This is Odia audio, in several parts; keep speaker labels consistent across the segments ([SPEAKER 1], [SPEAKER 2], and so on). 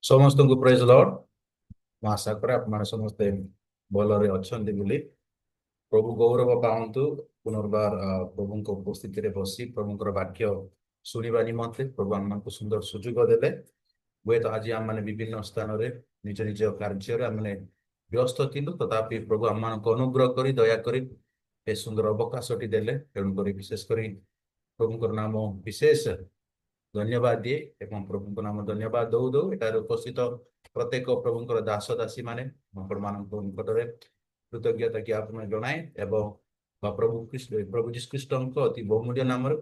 [SPEAKER 1] समस्त को प्रेज लॉर्ड। ମୁଁ ଆଶା କରେ ଆପଣମାନେ ସମସ୍ତେ ଭଲରେ ଅଛନ୍ତି ବୋଲି। ପ୍ରଭୁ ଗୌରବ ପାଆନ୍ତୁ। ପୁନର୍ବାର ପ୍ରଭୁଙ୍କ ଉପସ୍ଥିତିରେ ବସି ପ୍ରଭୁଙ୍କର ବାକ୍ୟ ଶୁଣିବା ନିମନ୍ତେ ପ୍ରଭୁ ଆମମାନଙ୍କୁ ସୁନ୍ଦର ସୁଯୋଗ ଦେଲେ। ହୁଏତ ଆଜି ଆମମାନେ ବିଭିନ୍ନ ସ୍ଥାନରେ ନିଜ ନିଜ କାର୍ଯ୍ୟରେ ଆମମାନେ ବ୍ୟସ୍ତ ଥିଲୁ, ତଥାପି ପ୍ରଭୁ ଆମମାନଙ୍କୁ ଅନୁଗ୍ରହ କରି ଦୟାକରି ଏ ସୁନ୍ଦର ଅବକାଶଟି ଦେଲେ। ତେଣୁକରି ବିଶେଷ କରି ପ୍ରଭୁଙ୍କର ନାମ ବିଶେଷ ଧନ୍ୟବାଦ ଦିଏ ଏବଂ ପ୍ରଭୁଙ୍କ ନାମ ଧନ୍ୟବାଦ ଦଉ ଦଉ ଏଠାରେ ଉପସ୍ଥିତ ପ୍ରତ୍ୟେକ ପ୍ରଭୁଙ୍କର ଦାସ ଦାସୀ ମାନେ ଆପଣମାନଙ୍କ ନିକଟରେ କୃତଜ୍ଞତା ଜ୍ଞାପନ ଜଣାଏ ଏବଂ ପ୍ରଭୁ ଯୀଶୁ ଖ୍ରୀଷ୍ଟଙ୍କ ଅତି ବହୁମୂଲ୍ୟ ନାମରେ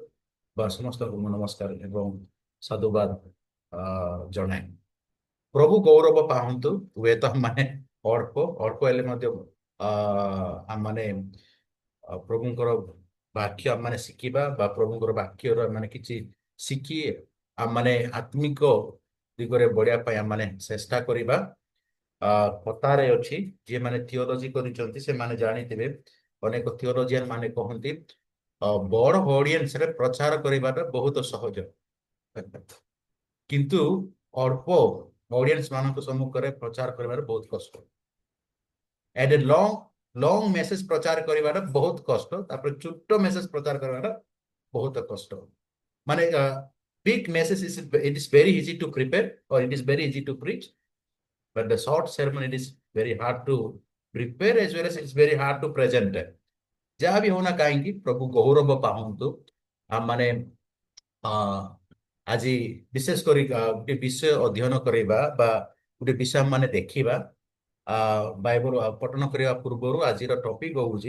[SPEAKER 1] ସମସ୍ତଙ୍କୁ ମୁଁ ନମସ୍କାର ଏବଂ ସାଧୁବାଦ ଜଣାଏ। ପ୍ରଭୁ ଗୌରବ ପାଆନ୍ତୁ। ହୁଏତ ଆମମାନେ ଅଳ୍ପ ଅଳ୍ପ ହେଲେ ମଧ୍ୟ ଆମମାନେ ପ୍ରଭୁଙ୍କର ବାକ୍ୟ ଆମମାନେ ଶିଖିବା ବା ପ୍ରଭୁଙ୍କର ବାକ୍ୟର ଆମମାନେ କିଛି ଶିଖି ଆମମାନେ ଆତ୍ମିକ ଦିଗରେ ବଢିବା ପାଇଁ ଆମମାନେ ଚେଷ୍ଟା କରିବା। କଥାରେ ଅଛି, ଯିଏମାନେ ଥିଓଲୋଜି କରିଛନ୍ତି ସେମାନେ ଜାଣିଥିବେ, ଅନେକ ଥିଓଲୋଜିଆନ ମାନେ କହନ୍ତି ବଡ ଅଡିଏନ୍ସରେ ପ୍ରଚାର କରିବାଟା ବହୁତ ସହଜ, କିନ୍ତୁ ଅଳ୍ପ ଅଡିଏନ୍ସ ମାନଙ୍କ ସମ୍ମୁଖରେ ପ୍ରଚାର କରିବାଟା ବହୁତ କଷ୍ଟ। At a long long message प्रचार करवाटा बहुत कष्ट, तापर छोट मेसेज प्रचार करवाटा बहुत कष्ट। माने big message it is very easy to prepare और it is very easy to preach, but the short sermon it is very hard to prepare as well as it's very hard to present। जहाँ भी होना कहीं प्रभु गौरव पाहतु। आम माने आज विशेष कर गोटे विषय अध्ययन करवा बा गोटे विषय माने देखिबा। बाइबल पठन करने पूर्व आज टॉपिक हूँ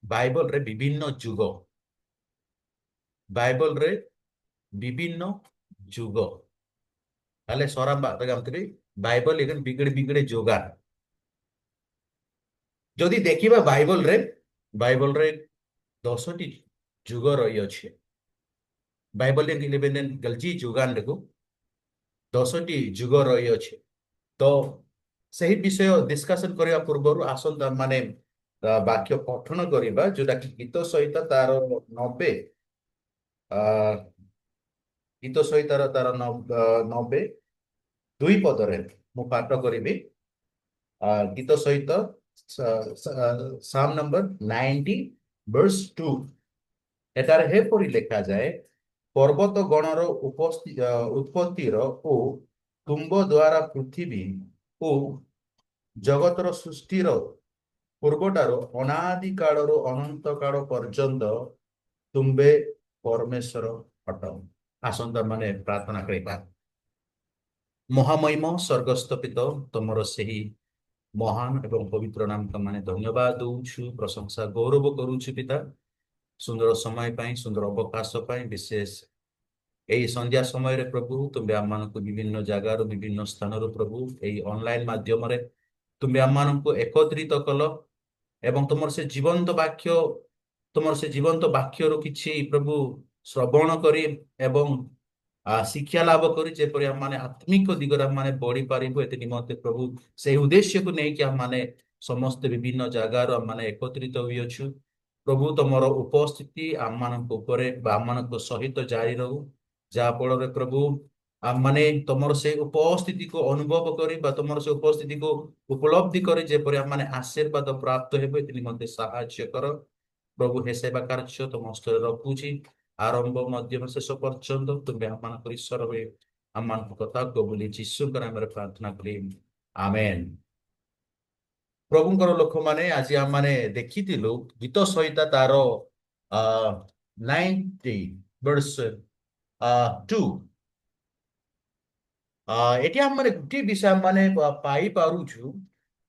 [SPEAKER 1] बाइबल रे विभिन्न जुग। बाइबल रे विभिन्न जुग ताले सरा बाइबल एगन बिगड़े बिगड़े जोगा। जदि देखिबा बाइबल रे 10टी जुग रही अच्छे। बाइबल गलजी जुगान को 10टी जुग रही अच्छे। तो सही विषय डिस्कशन करने पूर्व आसंता माने वाक्य पठन करवा जोटा कि गीत सहित तार 90 गीत सहित तार 90 दुई पदरे मु पाठ करी। गीत सहित साम नंबर 90 वर्स 2 एटार हे परी लेखा जाए, पर्वत गणर उत्पत्तिर ओ तुम्ब द्वारा पृथ्वी ओ जगतर सृष्टिर पूर्वटार अनादि कालर अनंत काल पर्यंत तुम्बे परमेश्वर अट। आसंता माने प्रार्थना करबा। महामहिम स्वर्गस्थ पिता तुमर सही महान एवं पवित्र नाम माने धन्यवाद दूछु, प्रशंसा गौरव करुछु पिता। सुंदर समय पाई, सुंदर अवकाश पाई, विशेष यही संध्या समय रे प्रभु तुम्हें आम मान विभिन्न जगार विभिन्न स्थान प्रभु यही ऑनलाइन माध्यम तुम्हें आम मान एकत्रित कल एवं तुम से जीवंत वाक्य तुम से जीवंत वाक्य किछि प्रभु श्रवण करी एवं शिक्षा लाभ करी जेपरि हम माने आत्मिक दिगरे हम माने बढ़ी पारिबो एते निमंते प्रभु से उद्देश्य को लेकिन हम माने समस्त विभिन्न जगार हम माने एकत्रित हुई अछु। प्रभु तुमर उपस्थिति आम मान आम सहित जारी रहू, जहाँ फल प्रभु आम माने तुमर से उपस्थिति को अनुभव करी बा तुमर से उपस्थिति को उपलब्धि करी जेपरि हम माने आशीर्वाद प्राप्त हेबो एते निमंते सहायता कर। प्रभु हे सेवा कार्य तुम हस्ते रखुची, आरंभ मध्यम शेष पर्यंत तुम्हें आम ईश्वर हुए आम कथा को बोली जीशु नाम प्रार्थना करी आमेन। प्रभुंकर लोक माने आज आम माने देखी गीत सहित तार 90 वर्स 2 एटी आम माने गोटे विषय माने पाई पारुछु।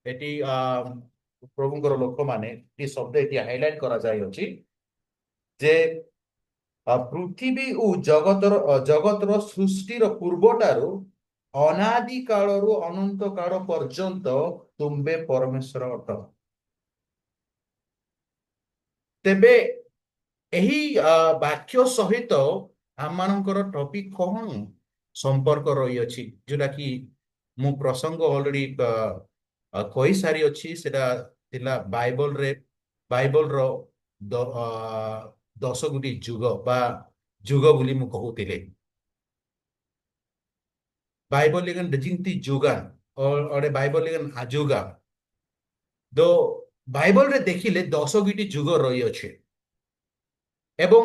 [SPEAKER 1] एटी प्रभुंकर लोक माने शब्द एटी हाइलाइट करा जाय अछि जे पृथ्वी ओ जगतर जगतर सृष्टिर पूर्वटार अनादि कालर अनंत काल पर्यंत तुम्बे परमेश्वर अट। तेबे यही वाक्य सहित आम मानकर टॉपिक कौन संपर्क रही अछि जोटा कि मु प्रसंग ऑलरेडी कही सारी अच्छी सेटा थिला बाइबल रो 10 गुटी जुग बा जुग बोली मु कहूतिले। ବାଇବଲିଗାନ ଜିନ୍ତି ଯୁଗାନ ଅଡେ ବାଇବଲିଗାନ ଆଯୁଗା ତ ବାଇବଲରେ ଦେଖିଲେ 10 ଗୋଟି ଯୁଗ ରହିଅଛି ଏବଂ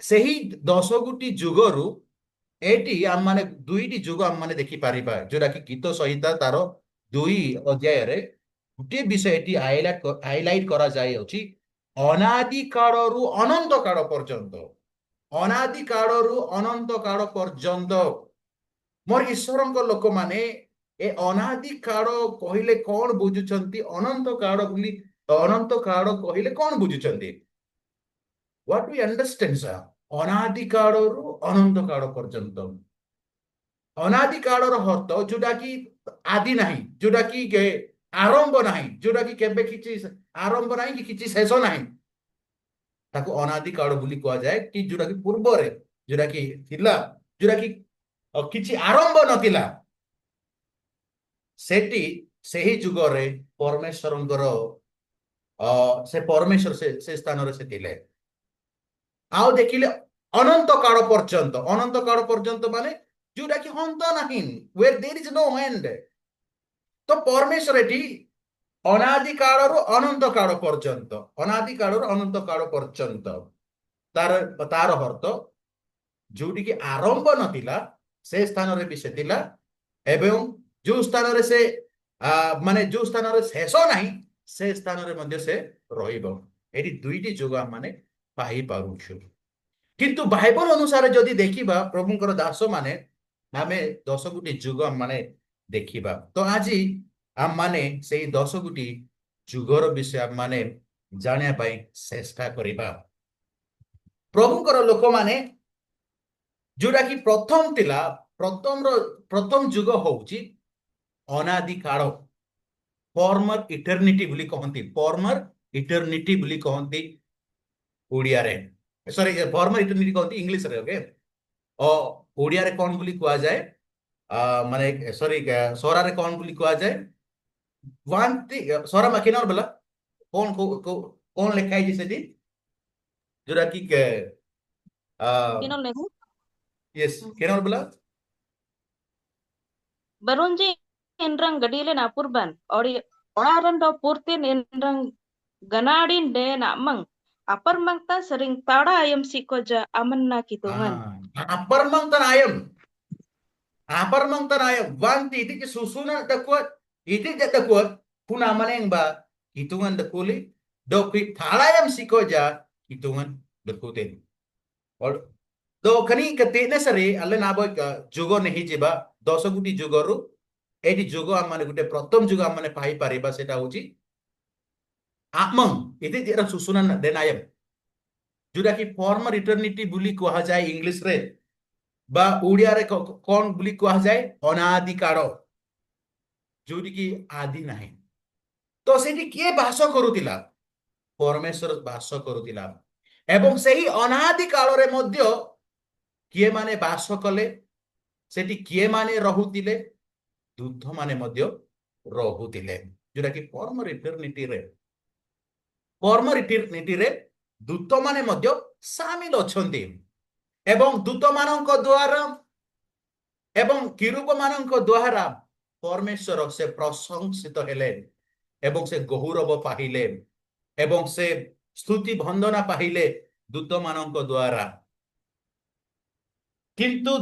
[SPEAKER 1] ସେହି 10 ଗୋଟି ଯୁଗରୁ ଏଠି ଆମମାନେ 2ଟି ଯୁଗ ଆମମାନେ ଦେଖିପାରିବା ଯୋଉଟା କି ଗୀତ ସଂହିତା ତାର 2 ଅଧ୍ୟାୟରେ ଗୋଟିଏ ବିଷୟ ଏଠି ହାଇଲାଇଟ କରାଯାଇଅଛି ଅନାଦି କାଳରୁ ଅନନ୍ତ କାଳ ପର୍ଯ୍ୟନ୍ତ ଅନାଦି କାଳରୁ ଅନନ୍ତ କାଳ ପର୍ଯ୍ୟନ୍ତ ମୋର ଈଶ୍ୱରଙ୍କ ଲୋକମାନେ ଏ ଅନାଦି କାଳ କହିଲେ କଣ ବୁଝୁଛନ୍ତି ଅନନ୍ତ କାଳ ବୋଲି ଅନନ୍ତ କାଳ କହିଲେ କଣ ବୁଝୁଛନ୍ତି what we understand sir ଅନାଦି କାଳରୁ ଅନନ୍ତ କାଳ ପର୍ଯ୍ୟନ୍ତ ଅନାଦି କାଳର ଅର୍ଥ ଯୋଉଟା କି ଆଦି ନାହିଁ ଯୋଉଟା କି ଆରମ୍ଭ ନାହିଁ ଯୋଉଟା କି କେବେ କିଛି ଆରମ୍ଭ ନାହିଁ କି କିଛି ଶେଷ ନାହିଁ ତାକୁ ଅନାଦି କାଳ ବୋଲି କୁହାଯାଏ କି ଯୋଉଟା କି ପୂର୍ବରେ ଯୋଉଟା କି ଥିଲା ଯୋଉଟା କି କିଛି ଆରମ୍ଭ ନଥିଲା ସେଠି ସେହି ଯୁଗରେ ପରମେଶ୍ୱରଙ୍କର ସେ ପରମେଶ୍ୱର ସେ ସ୍ଥାନରେ ସେ ଥିଲେ ଆଉ ଦେଖିଲେ ଅନନ୍ତ କାଳ ପର୍ଯ୍ୟନ୍ତ ମାନେ ଯୋଉଟା କି ଅନ୍ତ ନାହିଁ where there is no end ତ ପରମେଶ୍ୱର ଏଠି ଅନାଦି କାଳରୁ ଅନନ୍ତ କାଳ ପର୍ଯ୍ୟନ୍ତ ଅନାଦି କାଳରୁ ଅନନ୍ତ କାଳ ପର୍ଯ୍ୟନ୍ତ ତାର ତାର ଅର୍ଥ ଯୋଉଠିକି ଆରମ୍ଭ ନଥିଲା ସେ ସ୍ଥାନରେ ବି ସେ ଥିଲା ଏବଂ ଯୋଉ ସ୍ଥାନରେ ସେ ମାନେ ଯୋଉ ସ୍ଥାନରେ ଶେଷ ନାହିଁ ସେ ସ୍ଥାନରେ ମଧ୍ୟ ସେ ରହିବ ଏଠି 2ଟି ଯୁଗ ଆମେ ପାଇପାରୁଛୁ କିନ୍ତୁ ବାଇବଲ ଅନୁସାରେ ଯଦି ଦେଖିବା ପ୍ରଭୁଙ୍କର ଦାସ ମାନେ ଆମେ 10 ଗୋଟି ଯୁଗ ମାନେ ଦେଖିବା ତ ଆଜି ଆମମାନେ ସେଇ 10 ଗୋଟି ଯୁଗର ବିଷୟ ମାନେ ଜାଣିବା ପାଇଁ ଚେଷ୍ଟା କରିବା ପ୍ରଭୁଙ୍କର ଲୋକମାନେ ଯୋଉଟା କି ପ୍ରଥମ ଥିଲା ପ୍ରଥମ ଯୁଗ ହଉଛି ଅନାଦି କାଳ ଫର୍ମର ଇଟର୍ନିଟି ବୋଲି କହନ୍ତି ଫର୍ମର ଇଟର୍ନିଟି ବୋଲି କହନ୍ତି ଓଡ଼ିଆରେ ସରି ଫର୍ମର ଇଟର୍ନିଟି କହନ୍ତି ଇଂଲିଶରେ ଓକେ ଓଡ଼ିଆରେ କଣ ବୋଲି କୁହାଯାଏ ମାନେ ସରି ସରାରେ କଣ ବୋଲି କୁହାଯାଏ ୱାନ୍ ସରା ମାଖିନର ବେଲା କଣ କଣ ଲେଖା ହେଇଛି ସେଠି ଯୋଉଟା କି
[SPEAKER 2] Kinol nego?
[SPEAKER 1] Yes କେନର Bela
[SPEAKER 2] Barunji enrang gadile na purban. Ori oraran do purtin enrang ganadin de na mang. Apar mangta sering tada ayam sikoja aman na kitungan.
[SPEAKER 1] Aparmang tanayam wanti iti ki susuna dakwat iti ja dakwat puna maneng ba hitungan dakuli doki thalayam sikoja hitungan dakutin or do kani kate na sari alle na boy jugo nehi jiba 10 গোটি যুগରୁ ଏଠି ଯୁଗ ଆମମାନେ ଗୋଟେ ପ୍ରଥମ ଯୁଗ ଆମମାନେ ପାଇପାରିବା ସେଟା ହଉଛି ଆମଂ ଏଠି ଯେଟା ସୁସୁନା ଦେନାୟମ ଯୋଉଟା କି ଫର୍ମର ଇଟର୍ନିଟି ବୋଲି କୁହାଯାଏ ଇଂଲିଶରେ বা ଓଡ଼ିଆରେ କଣ ବୋଲି କୁହାଯାଏ ଅନାଦି କାଳ ଯୋଉଠିକି ଆଦି ନାହିଁ ତ ସେଠି କିଏ ବାସ କରୁଥିଲା ପରମେଶ୍ୱର ବାସ କରୁଥିଲା ଏବଂ ସେହି ଅନାଦି କାଳରେ ମଧ୍ୟ କିଏ ମାନେ ବାସ କଲେ ସେଠି କିଏ ମାନେ ରହୁଥିଲେ ଦୂତ ମାନେ ମଧ୍ୟ ରହୁଥିଲେ ଯୋଉଟା କି ପରମର ଇଟର୍ନିଟିରେ ଦୂତ ମାନେ ମଧ୍ୟ ସାମିଲ ଅଛନ୍ତି ଏବଂ ଦୂତ ମାନଙ୍କ ଦ୍ୱାରା ଏବଂ କିରୁବ ମାନଙ୍କ ଦ୍ୱାରା ପରମେଶ୍ୱର ସେ ପ୍ରଶଂସିତ ହେଲେ ଏବଂ ସେ ଗୌରବ ପାଇଲେ ଏବଂ ସେ ସ୍ତୁତି ବନ୍ଦନା ପାଇଲେ ଦୂତ ମାନଙ୍କ ଦ୍ୱାରା କିନ୍ତୁ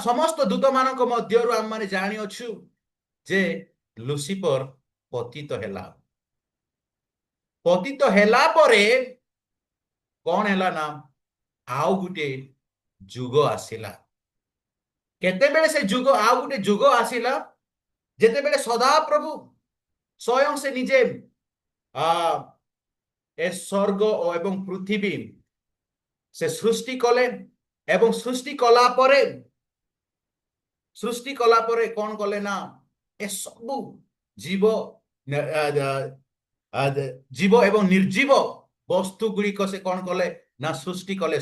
[SPEAKER 1] ସମସ୍ତ ଦୂତ ମାନଙ୍କ ମଧ୍ୟରୁ ଆମମାନେ ଜାଣିଅଛୁ ଯେ ଲୁସିଫର ପତିତ ହେଲା ପରେ କଣ ହେଲା ନା ଆଉ ଗୋଟେ ଯୁଗ ଆସିଲା କେତେବେଳେ ସେ ଯୁଗ ଆଉ ଗୋଟେ ଯୁଗ ଆସିଲା ଯେତେବେଳେ ସଦାପ୍ରଭୁ ସ୍ୱୟଂ ସେ ନିଜେ ଏ ସ୍ୱର୍ଗ ଏବଂ ପୃଥିବୀ ସେ ସୃଷ୍ଟି କଲେ ଏବଂ ସୃଷ୍ଟି କଲା ପରେ କଣ କଲେ ନା ଏ ସବୁ ଜୀବ ଏବଂ ନିର୍ଜୀବ ବସ୍ତୁ ଗୁଡ଼ିକ ସେ କଣ କଲେ ନା ସୃଷ୍ଟି କଲେ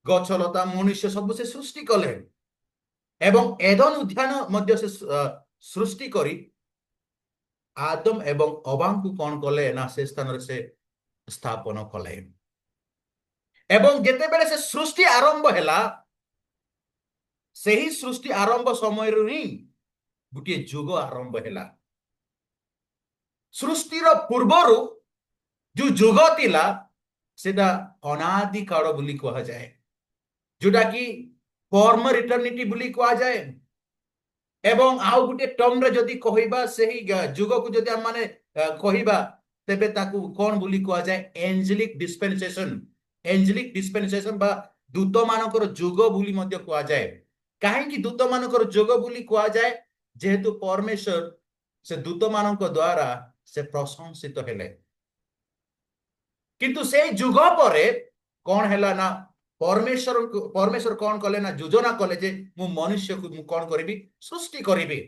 [SPEAKER 1] ଗଛ ଲତା ମନୁଷ୍ୟ ସବୁ ସେ ସୃଷ୍ଟି କଲେ ଏବଂ ଏଦନ ଉଦ୍ୟାନ ମଧ୍ୟ ସେ ସୃଷ୍ଟି କରି ଆଦମ ଏବଂ ଅବାଙ୍କୁ କଣ କଲେ ନା ସେ ସ୍ଥାନରେ ସେ ସ୍ଥାପନ କଲେ ଏବଂ ଯେତେବେଳେ ସେ ସୃଷ୍ଟି ଆରମ୍ଭ ହେଲା ସେହି ସୃଷ୍ଟି ଆରମ୍ଭ ସମୟରୁ ହିଁ ଗୋଟିଏ ଯୁଗ ଆରମ୍ଭ ହେଲା। ସୃଷ୍ଟିର ପୂର୍ବରୁ ଯୋଉ ଯୁଗ ଥିଲା ସେଟା ଅନାଦି କାଳ ବୋଲି କୁହାଯାଏ, ଯୋଉଟା କି ଫର୍ମ ଇଟର୍ନିଟି ବୋଲି କୁହାଯାଏ। ଏବଂ ଆଉ ଗୋଟିଏ ଟର୍ମରେ ଯଦି କହିବା ସେହି ଯୁଗକୁ ଯଦି ଆମେ କହିବା ତେବେ ତାକୁ କଣ ବୋଲି କୁହାଯାଏ? ଏଞ୍ଜେଲିକ ଡିସ୍ପେନ୍ସେସନ। ଏଞ୍ଜେଲିକ ଡିସ୍ପେନ୍ସେସନ ବା ଦୂତମାନଙ୍କର ଯୁଗ ବୋଲି ମଧ୍ୟ କୁହାଯାଏ। କାହିଁକି ଦୂତମାନଙ୍କର ଯୁଗ ବୋଲି କୁହାଯାଏ? ଯେହେତୁ ପରମେଶ୍ୱର ସେ ଦୂତମାନଙ୍କ ଦ୍ୱାରା ସେ ପ୍ରଶଂସିତ ହେଲେ। କିନ୍ତୁ ସେଇ ଯୁଗ ପରେ କଣ ହେଲା ନା ପରମେଶ୍ୱର କଣ କଲେ ନା ଯୋଜନା କଲେ ଯେ ମୁଁ ମନୁଷ୍ୟକୁ ମୁଁ କଣ କରିବି? ସୃଷ୍ଟି କରିବି।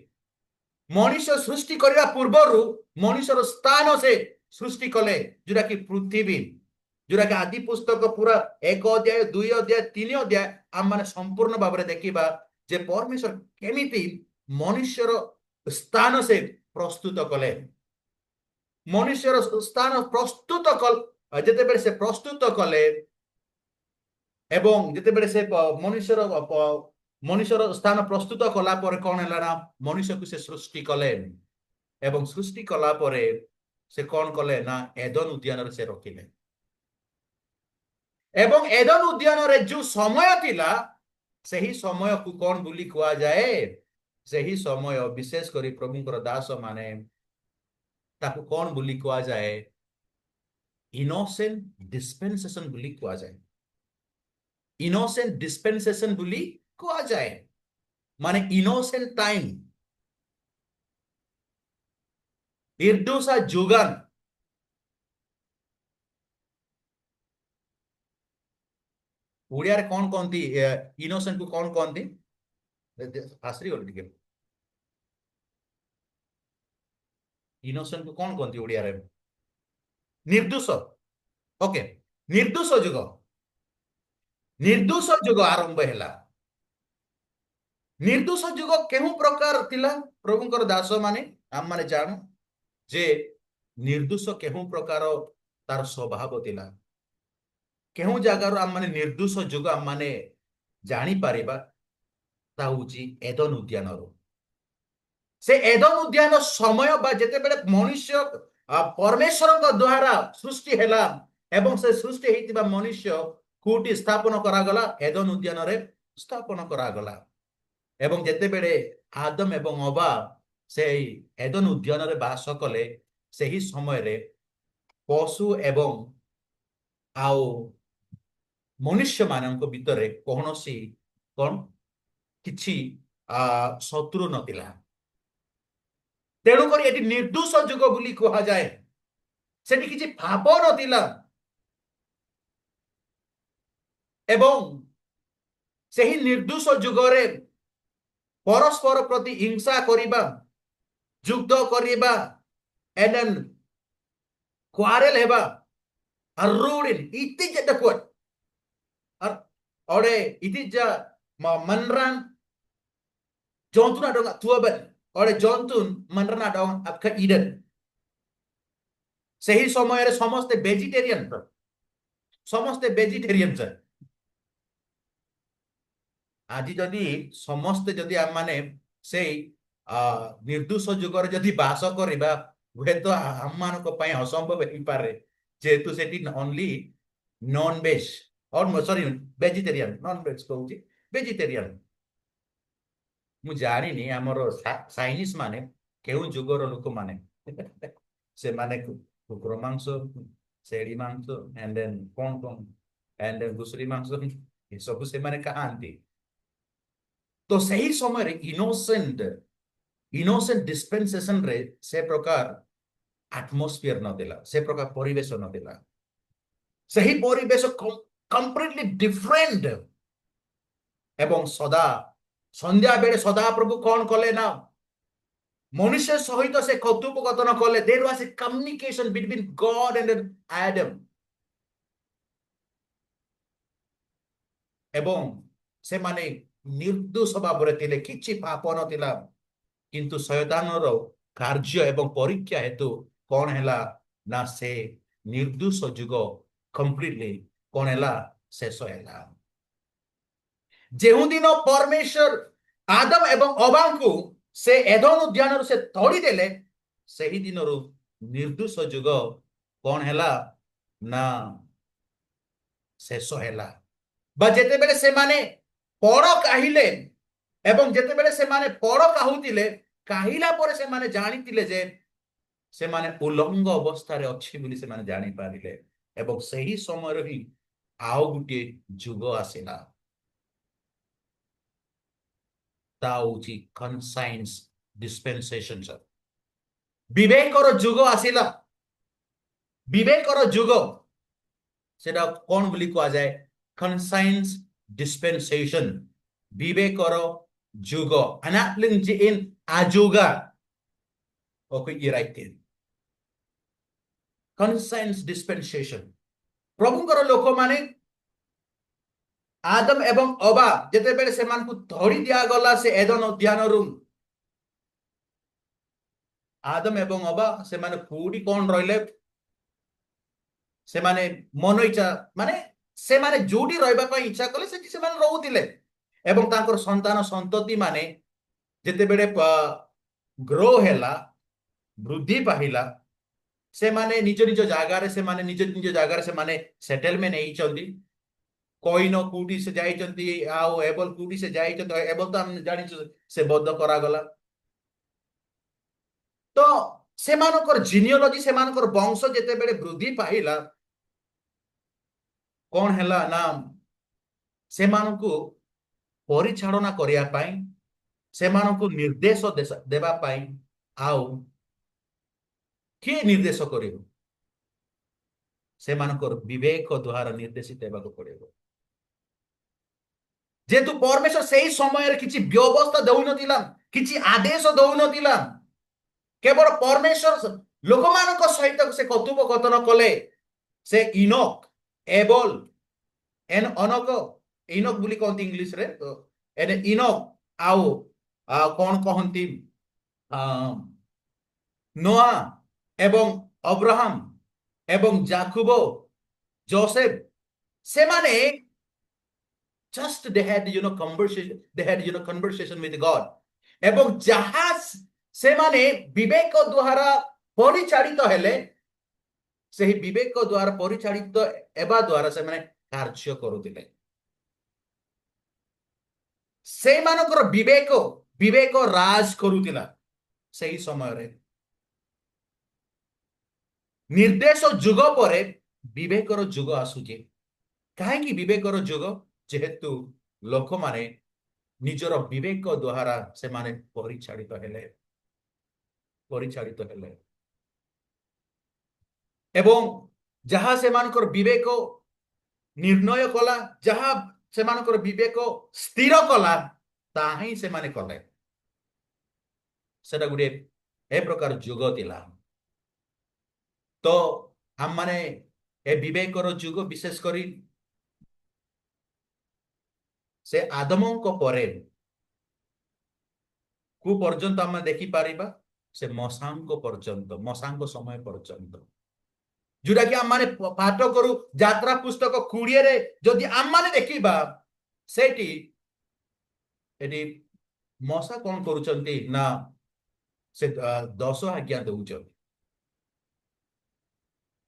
[SPEAKER 1] ମଣିଷ ସୃଷ୍ଟି କରିବା ପୂର୍ବରୁ ମଣିଷର ସ୍ଥାନ ସେ ସୃଷ୍ଟି କଲେ, ଯୋଉଟା କି ପୃଥିବୀ, ଯୋଉଟା କି ଆଦି ପୁସ୍ତକ ପୁରା 1 ଅଧ୍ୟାୟ 2 ଅଧ୍ୟାୟ 3 ଅଧ୍ୟାୟ ଆମମାନେ ସମ୍ପୂର୍ଣ୍ଣ ଭାବରେ ଦେଖିବା ଯେ ପରମେଶ୍ୱର କେମିତି ମନୁଷ୍ୟର ସ୍ଥାନ ସେ ପ୍ରସ୍ତୁତ କଲେ। ମନୁଷ୍ୟର ସ୍ଥାନ ପ୍ରସ୍ତୁତ ଯେତେବେଳେ ସେ ପ୍ରସ୍ତୁତ କଲେ ଏବଂ ଯେତେବେଳେ ସେ ମନୁଷ୍ୟର ସ୍ଥାନ ପ୍ରସ୍ତୁତ କଲା ପରେ କଣ ହେଲା ନା ମନୁଷ୍ୟକୁ ସେ ସୃଷ୍ଟି କଲେ। ଏବଂ ସୃଷ୍ଟି କଲା ପରେ ସେ କଣ କଲେ ନା ଏଦନ ଉଦ୍ୟାନରେ ସେ ରଖିଲେ। ଏବଂ ଏଦନ ଉଦ୍ୟାନରେ ଯୋଉ ସମୟ ଥିଲା ସେହି ସମୟକୁ କଣ ବୋଲି କୁହାଯାଏ? ସେହି ସମୟ ବିଶେଷ କରି ପ୍ରଭୁଙ୍କର ଦାସ ମାନେ ତାକୁ କଣ ବୋଲି କୁହାଯାଏ? ଇନୋସେଣ୍ଟ ଡିସ୍ପେନ୍ସେସନ ବୋଲି କୁହାଯାଏ। ଇନୋସେଣ୍ଟ ଡିସ୍ପେନ୍ସେସନ ବୋଲି କୁହାଯାଏ, ମାନେ ଇନୋସେଣ୍ଟ ଟାଇମ, ନିର୍ଦୋଷ ଯୁଗନ। ଓଡ଼ିଆରେ କଣ କହନ୍ତି ଇନୋସେଣ୍ଟ କୁ? କଣ କହନ୍ତି? ଆଶ୍ରୀ ଗଲି ଟିକେ। ଇନୋସେଣ୍ଟ କୁ କଣ କହନ୍ତି ଓଡ଼ିଆରେ? ନିର୍ଦୋଷ। ଓକେ, ନିର୍ଦୋଷ ଯୁଗ। ନିର୍ଦୋଷ ଯୁଗ ଆରମ୍ଭ ହେଲା। ନିର୍ଦୋଷ ଯୁଗ କେଉଁ ପ୍ରକାର ଥିଲା? ପ୍ରଭୁଙ୍କର ଦାସ ମାନେ ଆମମାନେ ଜାଣୁ ଯେ ନିର୍ଦୋଷ କେଉଁ ପ୍ରକାର ତାର ସ୍ୱଭାବ ଥିଲା। କେଉଁ ଜାଗାରୁ ଆମମାନେ ନିର୍ଦୋଷ ଯୁଗ ଆମମାନେ ଜାଣିପାରିବା? ତା ହଉଛି ଏଦନ ଉଦ୍ୟାନରୁ। ସେ ଏଦନ ଉଦ୍ୟାନ ସମୟ ବା ଯେତେବେଳେ ମନୁଷ୍ୟ ପରମେଶ୍ୱରଙ୍କ ଦ୍ୱାରା ସୃଷ୍ଟି ହେଲା ଏବଂ ସେ ସୃଷ୍ଟି ହେଇଥିବା ମନୁଷ୍ୟ କୋଉଠି ସ୍ଥାପନ କରାଗଲା? ଏଦନ ଉଦ୍ୟାନରେ ସ୍ଥାପନ କରାଗଲା। ଏବଂ ଯେତେବେଳେ ଆଦମ ଏବଂ ଅବା ସେଇ ଏଦନ ଉଦ୍ୟାନରେ ବାସ କଲେ ସେହି ସମୟରେ ପଶୁ ଏବଂ ଆଉ ମନୁଷ୍ୟ ମାନଙ୍କ ଭିତରେ କୌଣସି କଣ କିଛି ଶତ୍ରୁ ନଥିଲା। ତେଣୁକରି ଏଠି ନିର୍ଦୋଷ ଯୁଗ ବୋଲି କୁହାଯାଏ। ସେଠି କିଛି ପାପ ନଥିଲା ଏବଂ ସେହି ନିର୍ଦୋଷ ଯୁଗରେ ପରସ୍ପର ପ୍ରତି ହିଂସା କରିବା, ଯୁଦ୍ଧ କରିବା, ଏବଂ quarrel ହେବା, arrodin itu je dapat. Ore itu je manran jontun ada nggak tua ban. Ore jontun manran ada apka Eden. ସେହି ସମୟରେ ସମସ୍ତେ ଭେଜିଟେରିଆନ, ସମସ୍ତେ ଭେଜିଟେରିଆନ ସାର୍। ଆଜି ଯଦି ସମସ୍ତେ ଯଦି ଆମମାନେ ସେଇ ନିର୍ଦୋଷ ଯୁଗରେ ଯଦି ବାସ କରିବା ହୁଏତ ଆମମାନଙ୍କ ପାଇଁ ଅସମ୍ଭବ ହେଇପାରେ, ଯେହେତୁ ସେଠି only non veg sorry vegetarian, non veg କହୁଛି ଭେଜିଟେରିଆନ। ମୁଁ ଜାଣିନି ଆମର ସାଇନିସ ମାନେ କେଉଁ ଯୁଗର ଲୋକମାନେ ସେମାନେ କୁକୁର ମାଂସ, ଛେଳି ମାଂସ and then କଣ କଣ and ଘୁଷୁରୀ ମାଂସ ଏସବୁ ସେମାନେ ଖାଆନ୍ତି। ତ ସେହି ସମୟରେ ଇନୋସେଣ୍ଟ ଡିସ୍ପେନ୍ସେସନ ରେ ସେ ପ୍ରକାର ଆଟମୋସ୍ଫିୟର ନଥିଲା, ସେ ପ୍ରକାର ପରିବେଶ ନଥିଲା। ସେହି ପରିବେଶ କମ୍ପ୍ଲିଟଲି ଡିଫରେଣ୍ଟ। ଏବଂ ସନ୍ଧ୍ୟା ବେଳେ ସଦାପ୍ରଭୁ କଣ କଲେ ନା ମନୁଷ୍ୟ ସହିତ ସେ କଥୋପକଥନ କଲେ। There was a communication between God and Adam. ଏବଂ ସେମାନେ ନିର୍ଦୋଷ ଭାବରେ ଥିଲେ, କିଛି ପାପ ନଥିଲା। କିନ୍ତୁ ଶୟତାନର କାର୍ଯ୍ୟ ଏବଂ ପରୀକ୍ଷା ହେତୁ କଣ ହେଲା ନା ସେ ନିର୍ଦୋଷ ଯୁଗ କମ୍ପ୍ଲିଟଲି କଣ ହେଲା? ଶେଷ ହେଲା। ଯେଉଁ ଦିନ ପରମେଶ୍ୱର ଆଦମ ଏବଂ ଅବାଙ୍କୁ ସେ ଏଦନ ଉଦ୍ୟାନରୁ ସେ ତଡ଼ି ଦେଲେ ସେହି ଦିନରୁ ନିର୍ଦ୍ଦୋଷ ଯୁଗ କଣ ହେଲା ନା ଶେଷ ହେଲା ବା ଯେତେବେଳେ ସେମାନେ ପଡ଼ କାହିଲେ ଏବଂ ଯେତେବେଳେ ସେମାନେ ପଡ଼ କାହୁଥିଲେ କାହିଲା ପରେ ସେମାନେ ଜାଣିଥିଲେ ଯେ ସେମାନେ ଉଲଙ୍ଗ ଅବସ୍ଥାରେ ଅଛି ବୋଲି ସେମାନେ ଜାଣିପାରିଲେ ଏବଂ ସେହି ସମୟରେ ହିଁ ଆଉ ଗୋଟିଏ ଯୁଗ ଆସିଲା ତା ହଉଛି କନସାଇନ୍ସ ଡିସ୍ପେନ୍ସେସନ ବିବେକର ଯୁଗ ଆସିଲା ବିବେକର ଯୁଗ সেটা কোন বলি কোয়া যায় কনসাইন্স ডিসপেনসেশন বিবেকর যুগ আনাপ্লিং জি ইন আজুগা ওকে ইরাইতে কনসাইন্স ডিসপেনসেশন প্রভুঙ্কর লোক মানে আদম এবং অবা যেতেবেলে সেমানকু ধরি দিয়াগলা সে এদন উদ্যানরু আদম এবং অবা সেমানে কোউটি কোন রইলে ସେମାନେ ମନ ଇଚ୍ଛା ମାନେ ସେମାନେ ଯୋଉଠି ରହିବା ପାଇଁ ଇଚ୍ଛା କଲେ ସେଠି ସେମାନେ ରହୁଥିଲେ ଏବଂ ତାଙ୍କର ସନ୍ତାନ ସନ୍ତତି ମାନେ ଯେତେବେଳେ ଗ୍ରୋ ହେଲା ବୃଦ୍ଧି ପାଇଲା ସେମାନେ ନିଜ ନିଜ ଜାଗାରେ ସେମାନେ ନିଜ ନିଜ ଜାଗାରେ ସେମାନେ ସେଟେଲମେଣ୍ଟ ହେଇଛନ୍ତି କଇନ କୋଉଠି ସେ ଯାଇଛନ୍ତି ଆଉ ଏବଲ କୋଉଠି ସେ ଯାଇଛନ୍ତି ଏବଲ ତ ଆମେ ଜାଣିଛୁ ସେ ବଦ୍ଧ କରାଗଲା ତ ସେମାନଙ୍କର ଜିନିଓଲୋଜି ସେମାନଙ୍କର ବଂଶ ଯେତେବେଳେ ବୃଦ୍ଧି ପାଇଲା କଣ ହେଲା ନା ସେମାନଙ୍କୁ ପରିଚାଳନା କରିବା ପାଇଁ ସେମାନଙ୍କୁ ନିର୍ଦ୍ଦେଶ ଦେବା ପାଇଁ ଆଉ କିଏ ନିର୍ଦ୍ଦେଶ କରିବ ସେମାନଙ୍କର ବିବେକ ଦ୍ୱାରା ନିର୍ଦ୍ଦେଶିତ ହେବାକୁ ପଡ଼ିବ ଯେହେତୁ ପରମେଶ୍ୱର ସେହି ସମୟରେ କିଛି ବ୍ୟବସ୍ଥା ଦଉନଥିଲା କିଛି ଆଦେଶ ଦଉନଥିଲା କେବଳ ପରମେଶ୍ୱର ଲୋକମାନଙ୍କ ସହିତ ସେ କଥୋପକଥନ କଲେ ସେ ଇନୋକ ଏବଲ ଅନକ ଇନୋକ ବୋଲି କହନ୍ତି ଇଂଲିଶରେ ଇନୋକ ଆଉ କଣ କହନ୍ତି ନୋଆ ଏବଂ ଅବ୍ରାହମ ଏବଂ ଜାକୁବ ଯୋସେଫ ସେମାନେ just they had conversation with God ଏବଂ ଯାହା ସେମାନେ ବିବେକ ଦ୍ୱାରା ପରିଚାଳିତ ହେଲେ ସେହି ବିବେକ ଦ୍ୱାରା ପରିଚାଳିତ ହେବା ଦ୍ୱାରା ସେମାନେ କାର୍ଯ୍ୟ କରୁଥିଲେ ସେମାନଙ୍କର ବିବେକ ରାଜ କରୁଥିଲା ସେହି ସମୟରେ ନିର୍ଦ୍ଦେଶ ଯୁଗ ପରେ ବିବେକର ଯୁଗ ଆସୁଛି କାହିଁକି ବିବେକର ଯୁଗ ଯେହେତୁ ଲୋକମାନେ ନିଜର ବିବେକ ଦ୍ୱାରା ସେମାନେ ପରିଚାଳିତ ହେଲେ ଏବଂ ଯାହା ସେମାନଙ୍କର ବିବେକ ନିର୍ଣ୍ଣୟ କଲା ଯାହା ସେମାନଙ୍କର ବିବେକ ସ୍ଥିର କଲା ତାହା ହିଁ ସେମାନେ କଲେ ସେଟା ଗୋଟେ ଏ ପ୍ରକାର ଯୁଗ ଥିଲା ତ ଆମମାନେ ଏ ବିବେକର ଯୁଗ ବିଶେଷ କରି ସେ ଆଦମଙ୍କ ପରେ କୁ ପର୍ଯ୍ୟନ୍ତ ଆମେ ଦେଖିପାରିବା ସେ ମଶାଙ୍କ ସମୟ ପର୍ଯ୍ୟନ୍ତ ଯୋଉଟା କି ଆମମାନେ ପାଠ କରୁ ଯାତ୍ରା ପୁସ୍ତକ 20ରେ ଯଦି ଆମମାନେ ଦେଖିବା ସେଠି ଏଠି ମଶା କଣ କରୁଛନ୍ତି ନା ସେ 10 ଆଜ୍ଞା ଦଉଛନ୍ତି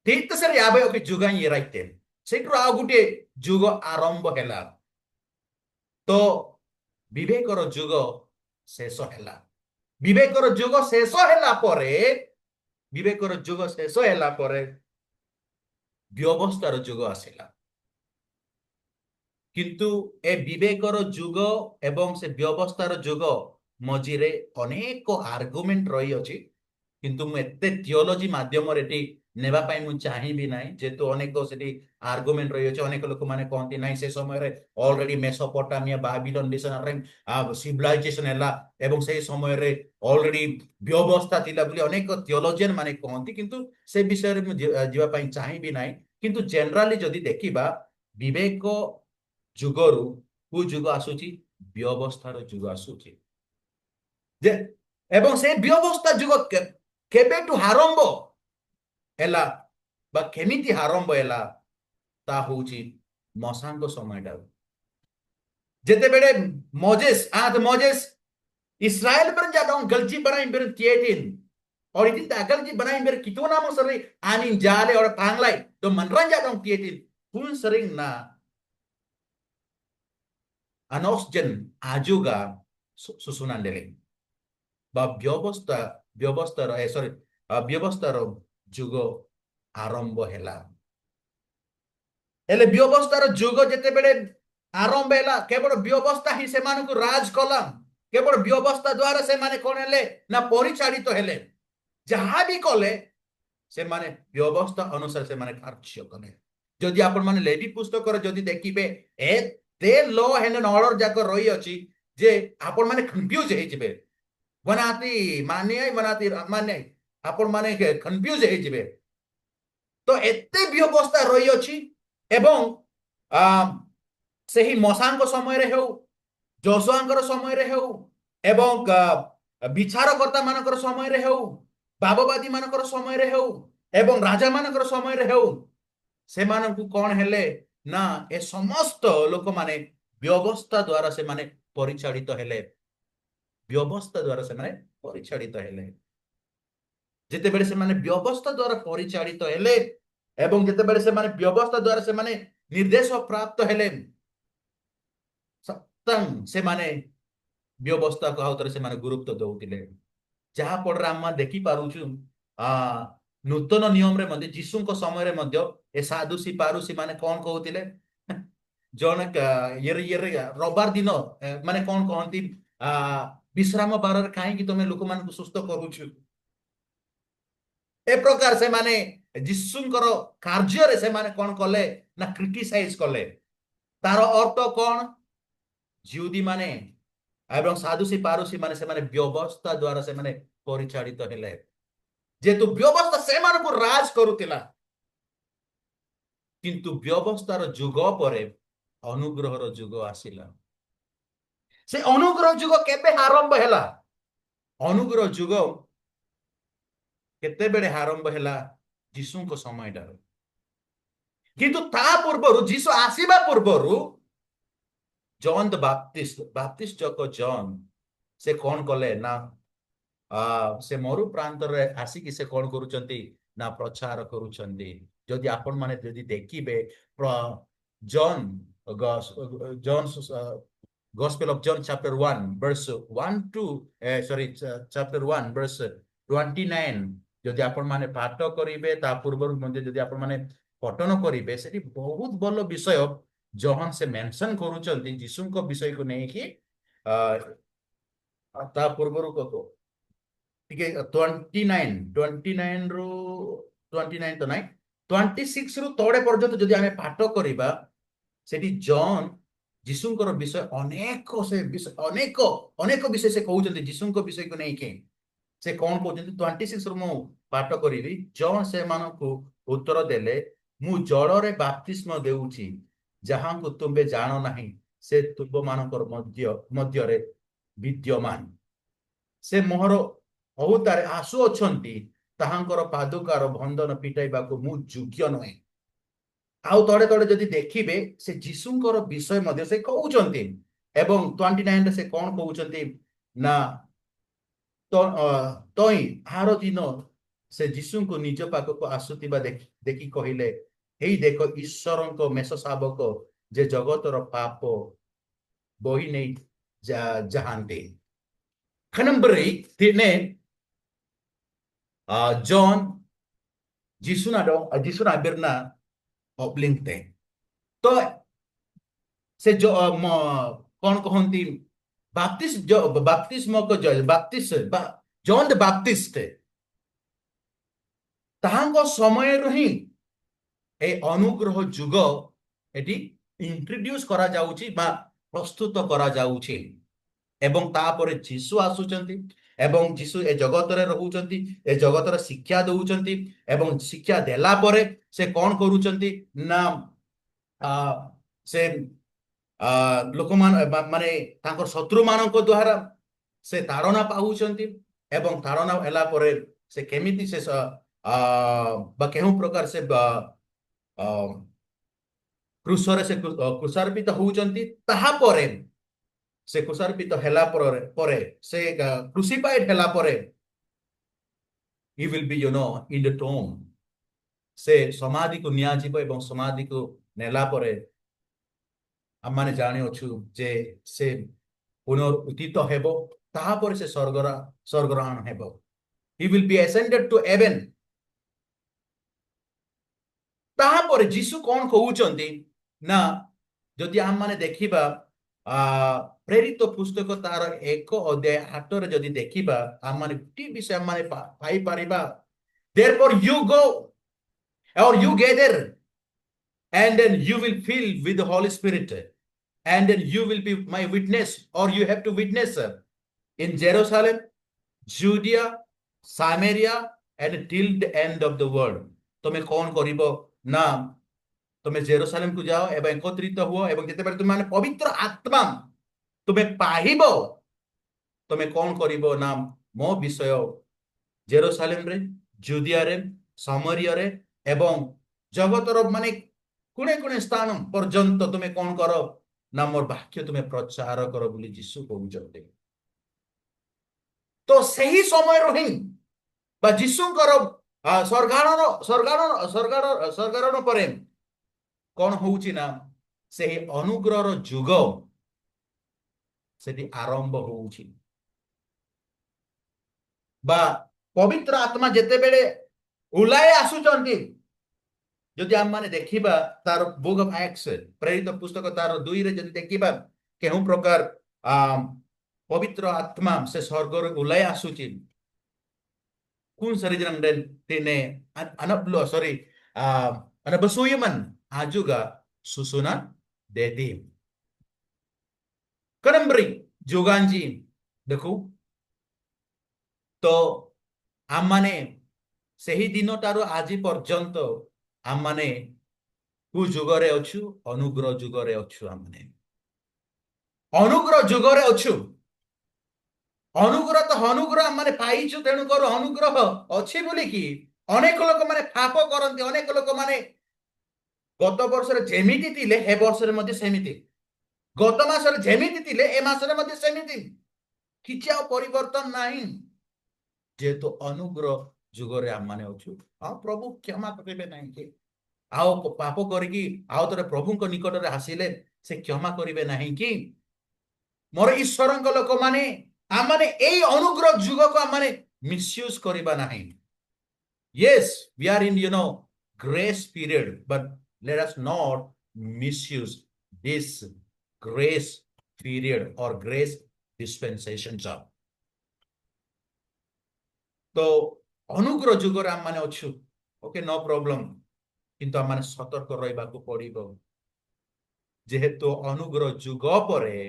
[SPEAKER 1] ଠିକ ତ ସେରେ यावे ओके जुग ହିଁ ରାଇତେ ସେଇଠୁ ଆଉ ଗୋଟେ ଯୁଗ ଆରମ୍ଭ ହେଲା ତ ବିବେକର ଯୁଗ ଶେଷ ହେଲା ବିବେକର ଯୁଗ ଶେଷ ହେଲା ପରେ ବ୍ୟବସ୍ଥାର ଯୁଗ ଆସିଲା କିନ୍ତୁ ଏ ବିବେକର ଯୁଗ ଏବଂ ସେ ବ୍ୟବସ୍ଥାର ଯୁଗ ମଝିରେ ଅନେକ ଆର୍ଗୁମେଣ୍ଟ ରହିଅଛି କିନ୍ତୁ ମୁଁ ଏତେ ଥିଓଲୋଜି ମାଧ୍ୟମରେ ଏଠି ନେବା ପାଇଁ ମୁଁ ଚାହିଁବି ନାହିଁ ଯେହେତୁ ଅନେକ ସେଠି ଆର୍ଗୁମେଣ୍ଟ ରହିଅଛି ଅନେକ ଲୋକମାନେ କହନ୍ତି ନାହିଁ ସେ ସମୟରେ ଅଲରେଡି ମେସୋପୋଟାମିଆ ବାବିଲନ ସିଭିଲାଇଜେସନ ହେଲା ଏବଂ ସେହି ସମୟରେ ଅଲରେଡି ବ୍ୟବସ୍ଥା ଥିଲା ବୋଲି ଅନେକ ଥିଓଲୋଜିଆନ ମାନେ କହନ୍ତି କିନ୍ତୁ ସେ ବିଷୟରେ ମୁଁ ଯିବା ପାଇଁ ଚାହିଁବି ନାହିଁ କିନ୍ତୁ ଜେନେରାଲି ଯଦି ଦେଖିବା ବିବେକ ଯୁଗରୁ କୋଉ ଯୁଗ ଆସୁଛି ବ୍ୟବସ୍ଥାର ଯୁଗ ଆସୁଛି ଯେ ଏବଂ ସେ ବ୍ୟବସ୍ଥା ଯୁଗ କେବେଠୁ ଆରମ୍ଭ ହେଲା ବା କେମିତି ଆରମ୍ଭ ହେଲା ତା ହଉଛି ମଶାଙ୍କ ସମୟଟା जेते बेड़े Moses Moses Israel ber jadong galji bana imber tietin और इतनी ताकल जी बना imber कितो नाम सरी आनी जाले और पांगलाई तो मनरन jadong tietin pun sering na anosjen ajuga susunan dele বা ବ୍ୟବସ୍ଥାର ସରି ବ୍ୟବସ୍ଥାର ଯୁଗ ଆରମ୍ଭ ହେଲା ହେଲେ ବ୍ୟବସ୍ଥାର ଯୁଗ ଯେତେବେଳେ ଆରମ୍ଭ ହେଲା କେବଳ ବ୍ୟବସ୍ଥା ହିଁ ସେମାନଙ୍କୁ ରାଜ କଲା କେବଳ ବ୍ୟବସ୍ଥା ଦ୍ୱାରା ସେମାନେ କଣ ହେଲେ ନା ପରିଚାଳିତ ହେଲେ ଯାହା ବି କଲେ ସେମାନେ ବ୍ୟବସ୍ଥା ଅନୁସାରେ ସେମାନେ କାର୍ଯ୍ୟ କଲେ ଯଦି ଆପଣମାନେ ଲେଭି ପୁସ୍ତକରେ ଯଦି ଦେଖିବେ ଏତେ ଲ ଆଣ୍ଡ ଅର୍ଡର ଯାକ ରହିଅଛି ଯେ ଆପଣମାନେ କନଫ୍ୟୁଜ ହେଇଯିବେ बनाती मान्य बनाती मान्य आपण माने कन्फ्यूज ହେଇଯିବେ ତ ଏତେ ବ୍ୟବସ୍ଥା ରହିଅଛି ଏବଂ ସେହି ମଶାଙ୍କ ସମୟରେ ହେଉ ଯୋଶୁଆଙ୍କର ସମୟରେ ହେଉ ଏବଂ ବିଚାରକର୍ତ୍ତା ମାନଙ୍କର ସମୟରେ ହେଉ ବାବବାଦୀ ମାନଙ୍କର ସମୟରେ ହେଉ ଏବଂ ରାଜା ମାନଙ୍କର ସମୟରେ ହେଉ ସେମାନଙ୍କୁ କଣ ହେଲେ ନା ଏ ସମସ୍ତ ଲୋକମାନେ ବ୍ୟବସ୍ଥା ଦ୍ୱାରା ସେମାନେ ପରିଚାଳିତ ହେଲେ ବ୍ୟବସ୍ଥା ଦ୍ୱାରା ସେମାନେ ପରିଚାଳିତ ହେଲେ ଯେତେବେଳେ ସେମାନେ ବ୍ୟବସ୍ଥା ଦ୍ୱାରା ପରିଚାଳିତ ହେଲେ ଏବଂ ଯେତେବେଳେ ସେମାନେ ବ୍ୟବସ୍ଥା ଦ୍ୱାରା ସେମାନେ ନିର୍ଦ୍ଦେଶ ପ୍ରାପ୍ତ ହେଲେ ସତଂ ସେମାନେ ବ୍ୟବସ୍ଥାକୁ ଆଉଥରେ ସେମାନେ ଗୁରୁତ୍ୱ ଦଉଥିଲେ ଯାହା ଫଳରେ ଆମେ ଦେଖି ପାରୁଛୁ ନୂତନ ନିୟମରେ ମଧ୍ୟ ଯୀଶୁଙ୍କ ସମୟରେ ମଧ୍ୟ ଏ ସାଧୁସି ପାରୁସି ମାନେ କଣ କହୁଥିଲେ ଜଣେ ରବିବାର ଦିନ ମାନେ କଣ କହନ୍ତି विश्राम बार कहीं तुम लोक मान सुस्थ करुचु ए प्रकार से माने जीशुंकर कार्य से माने कौन कले ना क्रिटिसाइज कले तार अर्थ कौन जिउदी माने एवं साधुसी पारुसी माने से माने व्यवस्था द्वारा से माने परिचालित हेले जेतु व्यवस्था से मान को राज करुतिला किंतु व्यवस्थार जुग परे अनुग्रहर जुग आसिला से अनुग्रह जुग केबे आरंभ हैला अनुग्रह जुग केते बेले आरंभ हैला जीशु को समय डार किंतु ता पूर्वरु जीशु आसीबा पूर्वरु जॉन द बाप्टिस्ट जको जॉन से कौन कले ना से मरु प्रांत रे आसी से कौन करूचंती ना प्रचार करूचंती जदि आपण माने जदि देखिबे John John Gospel of John chapter 1 verse 1 to chapter 1 verse 29 যদি আপন মানে পাঠ করিবে তা পূর্বরু মধ্যে যদি আপন মানে পঠন করিবে সেটি বহুত বড় বিষয় যখন সে মেনশন করুচନ୍ତି যীশুଙ୍କ বিষয়କୁ ନେଇକି ତା ପୂର୍ବରୁ ଟିକେ 29 ରୁ 29 ତ ନାଇଁ 26 ରୁ ତଳେ ପର୍ଯ୍ୟନ୍ତ ଯଦି ଆମେ ପାଠ କରିବା ସେଠି ଜନ୍ ଯୀଶୁଙ୍କର ବିଷୟ ଅନେକ ଅନେକ ବିଷୟ ସେ କହୁଛନ୍ତି ଯୀଶୁଙ୍କ ବିଷୟକୁ ନେଇକି ସେ କଣ କହୁଛନ୍ତି 26 ରୁ ମୁଁ ପାଠ କରିବି ଜନ୍ ସେମାନଙ୍କୁ ଉତ୍ତର ଦେଲେ ମୁଁ ଜଳରେ ବାପ୍ତିସ୍ମ ଦେଉଛି ଯାହାଙ୍କୁ ତୁମେ ଜାଣ ନାହିଁ ସେ ତୁମମାନଙ୍କର ମଧ୍ୟରେ ବିଦ୍ୟମାନ ସେ ମୋହର ଅହୁତାରେ ଆସୁଅଛନ୍ତି ତାହାଙ୍କର ପାଦୁକାର ବନ୍ଧନ ପିଟାଇବାକୁ ମୁଁ ଯୋଗ୍ୟ ନୁହେଁ ଆଉ ତଳେ ତଳେ ଯଦି ଦେଖିବେ ସେ ଯୀଶୁଙ୍କର ବିଷୟ ମଧ୍ୟ ସେ କହୁଛନ୍ତି ଏବଂ 29 ରେ ସେ କଣ କହୁଛନ୍ତି ନା ତଇ ଆର ଦିନ ସେ ଯୀଶୁଙ୍କୁ ନିଜ ପାଖକୁ ଆସୁଥିବା ଦେଖି କହିଲେ ହେଇ ଦେଖ ଈଶ୍ୱରଙ୍କ ମେଷ ଶାବକ ଯେ ଜଗତର ପାପ ବହି ନେଇ ଯାଆନ୍ତି Kanambari tine John Jisu na birna oblingte तो से जो कौन कहती बाप्तिस्म को जॉन द बाप्टिस्ट ताहांको समय रही ए अनुग्रह जुग एटी इंट्रोड्यूस करा जाउची बा प्रस्तुत करा जाउची एवं तापरे जीशु आसुचंती एवं जीशु ए जगत रे रहउचंती ए जगत रे शिक्षा दउचंती एवं शिक्षा देला परे से कौन करूचंती ना से लोक माने तांकर शत्रु मानक द्वारा से ताड़ना पाउचंती एवं ताड़ना होला परे से केमिति से बा केहु प्रकार से क्रूसरे से क्रूसार्पित होउचंती ताहा परे से क्रुसार्पित हेला परे से क्रुसिफाइड हेला परे he will be in the tomb से समाधि को निया जीव एवं समाधि को नेला परे हम माने जाने अछु जे से पुनरुत्थित हेबो ताहा पर से स्वर्गग्रहण हेबो he will be ascended to heaven ताहा पर जीसु कोन कहउचंती ना जदि हम माने देखिबा प्रेरित पुस्तक तार 1 अध्याय 8 रे जदि देखिबा हम माने टी विषय हम माने पाई परिबा therefore you go or you gather and then you will fill with the Holy Spirit and then you will be my witness or you have to witness in Jerusalem, Judea, Samaria and till the end of the world. तुम्हें कौन करिबो ना तुम्हें जेरूशलेम को जाओ एवं एकत्रित हुओ एवं जेतेबेले तुम माने पवित्र आत्मा तुम्हें पाहिबो तुम्हें कौन करिबो ना मो विषय जेरूशलेम रे जुदिया रे सामरिया रे एवं जगतर माने कुणे कुणे स्थान पर्यंत तुम्हें कौन करो ना मोर वाक्य तुम्हें प्रचार करो बोली यीशु कहउचंती तो सही समय रही बा यीशुଙ୍କର ସ୍ୱର୍ଗାରୋହଣ ପରେ କଣ ହଉଛି ନା ସେହି ଅନୁଗ୍ରହର ଯୁଗ ସେଠି ଆରମ୍ଭ ହଉଛି ବା ପବିତ୍ର ଆତ୍ମା ଯେତେବେଳେ ଉଲାଏ ଆସୁଛନ୍ତି ଯଦି ଆମେ ମାନେ ଦେଖିବା ତାର ବୁକ୍ ଅଫ ଆକ୍ଟସ ପ୍ରେରିତ ପୁସ୍ତକ ତାର 2 ରେ ଯଦି ଦେଖିବା କେଉଁ ପ୍ରକାର ପବିତ୍ର ଆତ୍ମା ସେ ସ୍ୱର୍ଗରୁ ଉଲାଏ ଆସୁଛି kun sarijan dan tine anak belo sorry anak besuyuman juga susunan dedim kanambri joganji देखो तो आमाने सही दिन तारो आज पर्यंत आमाने कु जुगरे अछु अनुग्रह जुगरे अछु आमाने अनुग्रह जुगरे अछु अनुग्रह तो अनुग्रह माने पाइछु तेणु कर अनुग्रह अछि बोली कि अनेक लोक माने पाप करंती अनेक लोक माने गत वर्ष रे जेमिति थिले हे वर्ष रे मध्ये सेमिति गत मास रे जेमिति थिले ए मास रे मध्ये सेमिति किछा परिवर्तन नाही जे तो अनुग्रह जुग रे हम माने अछु आ प्रभु क्षमा करिबे नाही कि आओ पाप करकी आओ तरे प्रभु को निकट रे आसीले से क्षमा करिबे नाही कि मोर ईश्वरन को लोक माने आमाने ए अनुग्रह जुग को आमाने मिसयूज करिबा नाही yes we are in grace period but let us not misuse this grace period or grace dispensation job तो अनुग्रह जुग रे आम माने अछु ओके नो प्रॉब्लम किंतु आम माने सतर्क रहबा को पड़िबो जेहेतु अनुग्रह जुग परे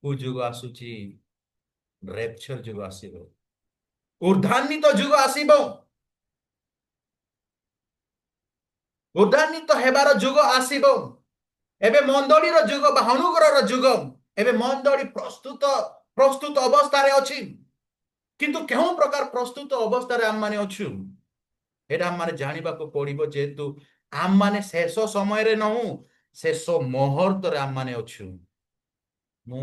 [SPEAKER 1] को जुग आसुची रेप्चर जुग आसीबो ऊर्ध्वान्वित जुग आसीबो ऊर्ध्वान्वित हेबार जुग आसीबो एबे मंडली रो जुग बा अनुग्रह रो जुग एबे मंडली प्रस्तुत अवस्था रे अछि किंतु केहू प्रकार प्रस्तुत अवस्था रे हम माने अछु एटा हम माने जानिबा को पड़िबो जेतु हम माने शेष समय रे नहु शेष मुहूर्त रे हम माने अछु मु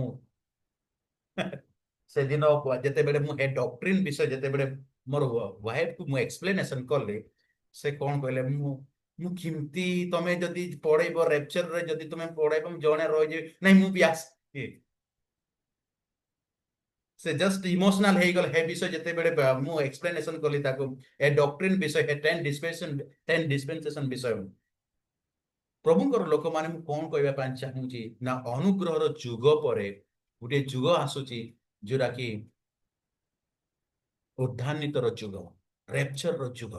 [SPEAKER 1] से दिन जेते बेले मु ए डॉक्ट्रिन विषय जेते बेले मोर वाइफ को मु एक्सप्लेनेशन करले से कोन कहले मु किमती तमे जदी पढैबो रेप्चर रे जदी तमे पढैबो जणे रह जे नै मु भी आस से जस्ट इमोशनल हे गल हे विषय जेते बेले मु एक्सप्लेनेशन करली ताको ए डॉक्ट्रिन विषय हे 10 डिस्पेंसेशन विषय प्रभुଙ୍କର लोक माने मु कोन कहबा पा चाहूची ना अनुग्रह रो जुग परे गुटे जुग आसुची जोरा कि उद्धानित रो जुग रेप्चर रो जुग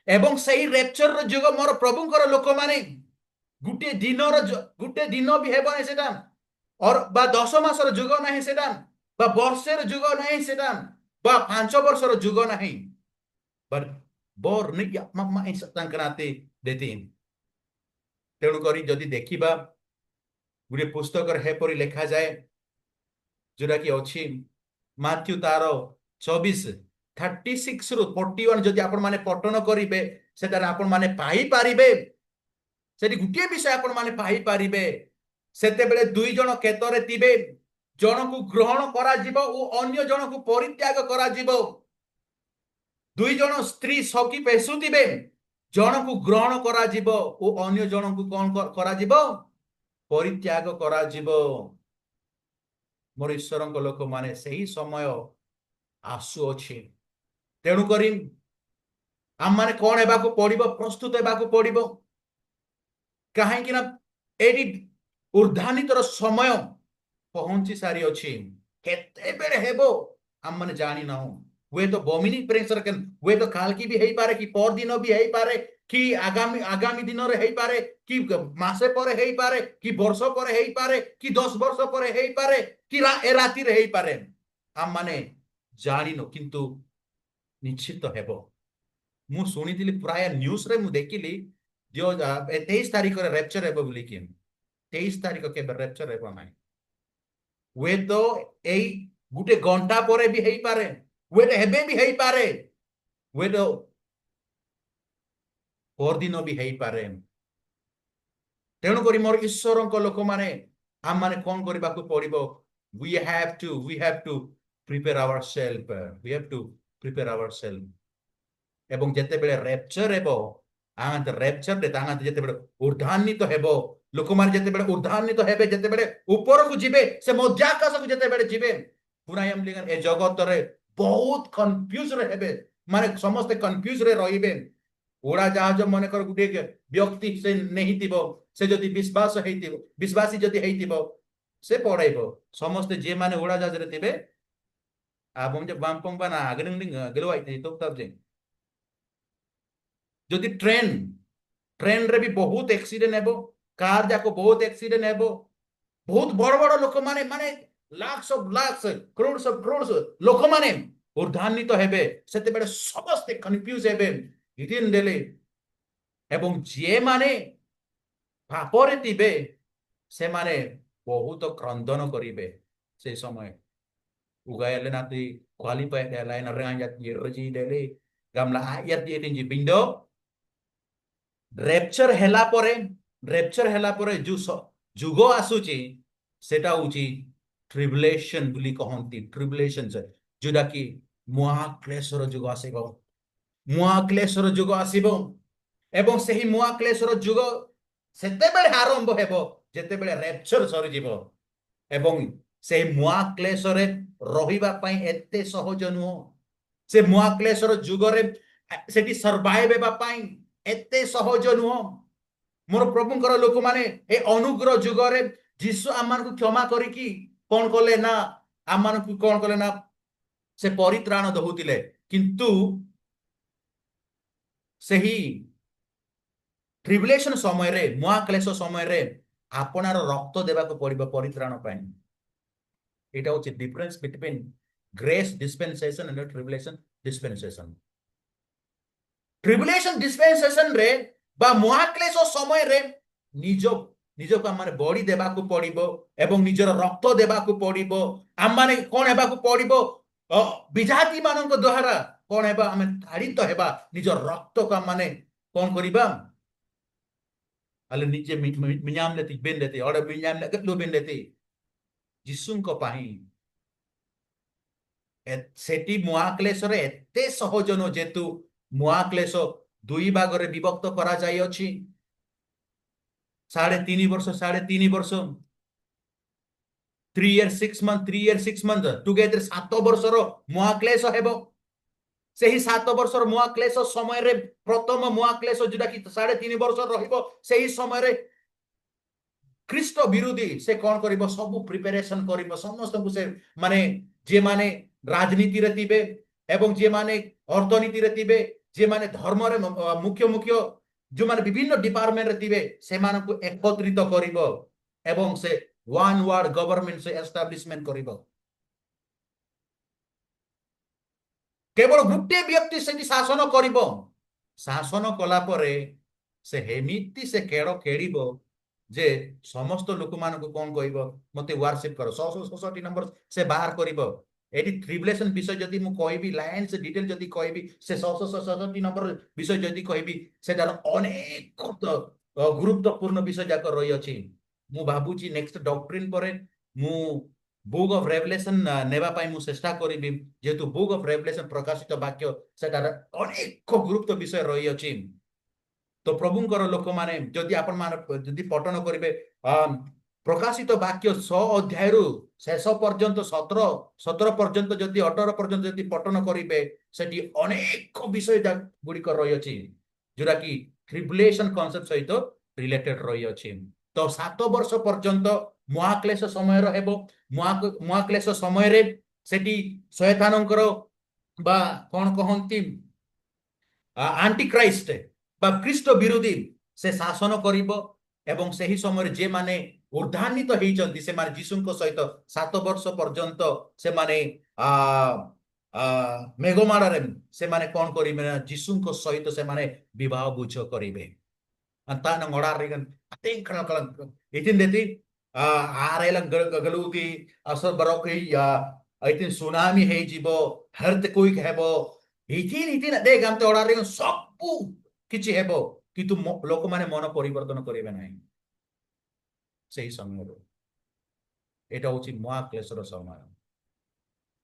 [SPEAKER 1] एवं सही रेप्चर रो जुग मोर प्रभुଙ୍କର लोक माने गुटे दिन भी हेबो नै सेटा और बा 10 मास रो जुग नै सेटा बा वर्षे रो जुग नै सेटा बा 5 वर्ष रो जुग नै पर बोर नै मम्मा इन संक्रांति देतिन तेणु करी जदि देखिबा गुटे पुस्तक रे हेपरि लिखा जाए जोरा कि अछि माथ्यू तार 24:36 रु 41 जदि आपण माने पठन करिवे सेटा आपण माने पाई पारिबे सेठी गुटे विषय आपण माने पाई पारिबे ସେତେବେଳେ ଦୁଇ ଜଣ କ୍ଷେତରେ ଥିବେ, ଜଣକୁ ଗ୍ରହଣ କରାଯିବ ଓ ଅନ୍ୟ ଜଣକୁ ପରିତ୍ୟାଗ କରାଯିବ। ଦୁଇ ଜଣ ସ୍ତ୍ରୀ ସଖୀ ପେଶୁଥିବେ, ଜଣକୁ ଗ୍ରହଣ କରାଯିବ ଓ ଅନ୍ୟ ଜଣକୁ କଣ କରାଯିବ? ପରିତ୍ୟାଗ କରାଯିବ। ମୋର ଈଶ୍ୱରଙ୍କ ଲୋକମାନେ, ସେହି ସମୟ ଆସୁଅଛି। ତେଣୁକରି ଆମମାନେ କଣ ହେବାକୁ ପଡିବ? ପ୍ରସ୍ତୁତ ହେବାକୁ ପଡିବ। କାହିଁକି ନା ଏଠି ଉର୍ଦ୍ଧାନିତର ସମୟ ପହଞ୍ଚି ସାରିଅଛି। କେତେବେଳେ ହେବ ଆମମାନେ ଜାଣିନାହୁଁ। ହୁଏତ ବମିନି ପ୍ରେସର ହୁଏତ କାଲକି ବି ହେଇପାରେ, କି ପରଦିନ ବି ହେଇପାରେ, କି ଆଗାମୀ ଦିନରେ ହେଇପାରେ, କି ମାସେ ପରେ ହେଇପାରେ, କି ବର୍ଷ ପରେ ହେଇପାରେ, କି 10 ବର୍ଷ ପରେ ହେଇପାରେ, କି ଏ ରାତିରେ ହେଇପାରେ। ଆମମାନେ ଜାଣିନୁ, କିନ୍ତୁ ନିଶ୍ଚିତ ହେବ। ମୁଁ ଶୁଣିଥିଲି ପ୍ରାୟ ନ୍ୟୁଜରେ ମୁଁ ଦେଖିଲି 23 ତାରିଖରେ ରେପଚର ହେବ ବୋଲିକି। 23 ତାରିଖ କେବେ ରେପଚର ହେବ ନାହିଁ। ହୁଏତ ଏଇ ଗୋଟେ ଘଣ୍ଟା ପରେ ବି ହେଇପାରେ, ହୁଏତ ଏବେ ବି ହେଇପାରେ, ହୁଏତ ପରଦିନ ବି ହେଇପାରେ। ତେଣୁକରି ମୋର ଈଶ୍ୱରଙ୍କ ଲୋକମାନେ, ଆମମାନେ କଣ କରିବାକୁ ପଡିବ? we have to prepare ourselves. We have to prepare ourselves. ଏବଂ ଯେତେବେଳେ ରେପଚର ହେବ, ରେପଚରରେ ତାଙ୍କ ଯେତେବେଳେ ଉର୍ଦ୍ଧାନ୍ୱିତ ହେବ, ଲୋକମାନେ ଯେତେବେଳେ ଉର୍ଦ୍ଧାନ୍ୱିତ ହେବେ, ଯେତେବେଳେ ଉପରକୁ ଯିବେ, ସେ ମଧ୍ୟାକାଶକୁ ଯେତେବେଳେ ଯିବେ, ଏ ଜଗତରେ ବହୁତ କନଫ୍ୟୁଜରେ ହେବେ। ମାନେ ସମସ୍ତେ କନଫ୍ୟୁଜରେ ରହିବେ। ଉଡ଼ାଜାହାଜ ମନେକର ଗୋଟେ ବ୍ୟକ୍ତି ସେ ନେଇଥିବ, ସେ ଯଦି ବିଶ୍ୱାସୀ ଯଦି ହେଇଥିବ, ସେ ପଢେଇବ। ସମସ୍ତେ ଯିଏ ମାନେ ଉଡ଼ାଜାହାଜରେ ଥିବେ, ଯଦି ଟ୍ରେନରେ ବି ବହୁତ ଆକ୍ସିଡେଣ୍ଟ ହେବ, କାର ଯାକ ବହୁତ ଆକ୍ସିଡେଣ୍ଟ ହେବ। ବହୁତ ବଡ ବଡ ଲୋକମାନେ, ମାନେ ଲାକ୍ସ କ୍ରୋଡ୍ସ ଲୋକମାନେ ଉର୍ଦ୍ଧାନ୍ୱିତ ହେବେ। ସେତେବେଳେ ସମସ୍ତେ କନଫ୍ୟୁଜ ହେବେ, ଦେଲେ। ଏବଂ ଯିଏ ମାନେ ପାପରେ ଥିବେ, ସେମାନେ ବହୁତ କ୍ରନ୍ଦନ କରିବେ সেই সময়। Ugaya nanti qualify lain orang yang roji dele gamla ayat dia tinji bindo ରେପଚର ହେଲା ପରେ ଯୁଗ ଆସୁଛି, ସେଟା ହଉଛି ଟ୍ରିବୁଲେସନ ବୋଲି କହନ୍ତି। ଟ୍ରିବୁଲେସନ, ଯୋଉଟା କି ମହାକ୍ଲେଶର ଯୁଗ ଆସିବ। ମହାକ୍ଲେଶର ଯୁଗ ଆସିବ ଏବଂ ସେହି ମହାକ୍ଲେଶର ଯୁଗ ସେତେବେଳେ ଆରମ୍ଭ ହେବ ଯେତେବେଳେ ରେପଚର ସରିଯିବ। ଏବଂ ସେହି ମହାକ୍ଲେଶରେ ରହିବା ପାଇଁ ଏତେ ସହଜ ନୁହଁ। ସେ ମହାକ୍ଲେଶର ଯୁଗରେ ସେଠି ସର୍ଭାଇଭ ହେବା ପାଇଁ ଏତେ ସହଜ ନୁହଁ। ମୋର ପ୍ରଭୁଙ୍କର ଲୋକମାନେ, ଏ ଅନୁଗ୍ରହ ଯୁଗରେ ଯୀଶୁ ଆମମାନଙ୍କୁ କ୍ଷମା କରିକି କଣ କଲେ ନା, ଆମମାନଙ୍କୁ କଣ କଲେ ନା, ସେ ପରିତ୍ରାଣ ଦଉଥିଲେ। କିନ୍ତୁ ସେହି ଟ୍ରିବୁଲେସନ ସମୟରେ, ମହାକ୍ଲେଶ ସମୟରେ ଆପଣାର ରକ୍ତ ଦେବାକୁ ପଡିବ ପରିତ୍ରାଣ ପାଇଁ। এটা হচ্ছে ডিফরেন্স বিটুইন গ্রেস ডিসপেনসেশন এন্ড ট্রিবুলেশন ডিসপেনসেশন। ট্রিবুলেশন ডিসপেনসেশন রে বা মহাক্লেশ সমୟରେ ନିଜକୁ ଆମମାନେ ବଡି ଦେବାକୁ ପଡିବ ଏବଂ ନିଜର ରକ୍ତ ଦେବାକୁ ପଡିବ। ଆମମାନେ କଣ ହେବାକୁ ପଡିବ? ବିଜାତି ମାନଙ୍କ ଦ୍ୱାରା କଣ ହେବା? ଆମେ ତାଡ଼ିତ ହେବା। ନିଜ ରକ୍ତକୁ ଆମମାନେ କଣ କରିବା? ଆଲେ ନିଜେ ମିଞ୍ଜାମଲେତି ବେନ୍ଦେତି ଅଡ ମିଞ୍ଜାମଲେ ଗତଲୁ ବେନ୍ଦେତି ଯୀଶୁଙ୍କ ପାଇଁ। ସେଠି ମହାକ୍ଲେଶରେ ଏତେ ସହଜ ନୁହଁ, ଯେହେତୁ ମହାକ୍ଲେଶ 2 ଭାଗରେ ବିଭକ୍ତ କରାଯାଇଅଛି। 3.5 ବର୍ଷ 3.5 ବର୍ଷ, 3 years 6 months 3 years 6 months together 7 ବର୍ଷର ମହାକ୍ଲେଶ ହେବ। ସେହି 7 ବର୍ଷର ମହାକ୍ଲେଶ ସମୟରେ ପ୍ରଥମ ମହାକ୍ଲେଶ ଯୋଉଟା କି 3.5 ବର୍ଷ ରହିବ, ସେହି ସମୟରେ ଖ୍ରୀଷ୍ଟ ବିରୋଧୀ ସେ କଣ କରିବ? ସବୁ ପ୍ରିପାରେସନ କରିବ। ସମସ୍ତଙ୍କୁ ସେ ମାନେ ଯିଏ ମାନେ ରାଜନୀତିରେ ଥିବେ ଏବଂ ଯିଏ ମାନେ ଅର୍ଥନୀତିରେ ଥିବେ, ଯିଏ ମାନେ ଧର୍ମରେ ମୁଖ୍ୟ ଯୋଉମାନେ ବିଭିନ୍ନ ଡିପାର୍ଟମେଣ୍ଟରେ ଥିବେ, ସେମାନଙ୍କୁ ଏକତ୍ରିତ କରିବ ଏବଂ ସେ ୱାନ୍ ୱାର୍ଡ ଗଭର୍ଣ୍ଣମେଣ୍ଟ ସେ ଏଷ୍ଟାବ୍ଲିଶମେଣ୍ଟ କରିବ। କେବଳ ଗୋଟିଏ ବ୍ୟକ୍ତି ସେଠି ଶାସନ କରିବ। ଶାସନ କଲା ପରେ ସେ ଏମିତି ସେ ଖେଳ ଖେଳିବ ଯେ ସମସ୍ତ ଲୋକମାନଙ୍କୁ କଣ କହିବ? ମତେ ୱାରସିପ କର। 167 ନମ୍ବର ସେ ବାହାର କରିବ। ଏଠି ଟ୍ରିବୁଲେସନ ବିଷୟ ଯଦି ମୁଁ କହିବି, ଲାଇନ୍ସ ଡିଟେଲ ଯଦି କହିବି, ସେ 167 ନମ୍ବର ବିଷୟ ଯଦି କହିବି, ସେଟାର ଅନେକ ଗୁରୁତ୍ୱପୂର୍ଣ୍ଣ ବିଷୟ ଯାକ ରହିଅଛି। मु भाबुची नेक्स्ट डॉक्ट्रिन पर मु बुक ऑफ रेवलेशन नेबा पाई मु चेष्टा करिबि जेतु बुक ऑफ रेवलेशन प्रकाशित वाक्य सेटार अनेक गुरुत्व विषय रही अछि तो प्रभुंकर लोक माने जदि आपण मान जदि पठन करिवे प्रकाशित वाक्य 100 अध्याय रु शेष पर्यंत 17 पर्यंत जदि 18 पर्यंत जदि पठन करिवे सेठी अनेक विषय गुड़िक रही अछि जोरा कि ट्रिब्युलेशन कॉन्सेप्ट सहित रिलेटेड रही अछि तो 7 वर्ष पर्यंत महाक्लेश समय हेबो महाक्लेश समय रे सेठी शयतानंकर बा कोन कहंती आंटी क्राइस्ट बा ख्रीष्ट विरोधी से शासन करिबो एवं सही समय जे माने ऊर्ध्वान्वित होइचंती से माने यीशुଙ୍କ सहित 7 वर्ष पर्यंत से माने मेघमाड़ारे से माने कोन करिबे ना यीशुଙ୍କ सहित से माने विवाह बुझ करिबे अंता न ngoड़ा रेगन अतें खलकल इतिन देती आरेलं गलुकी असर बरोकी या इतिन सुनामी हे जीवो हर्तक्वेक हेबो इतिन इतिन दे गाम तो ओड़ा रेगन सब किछि हेबो किंतु लोक माने मन परिवर्तन करिबे नाही सही समय एटा होची महाक्लेशर समय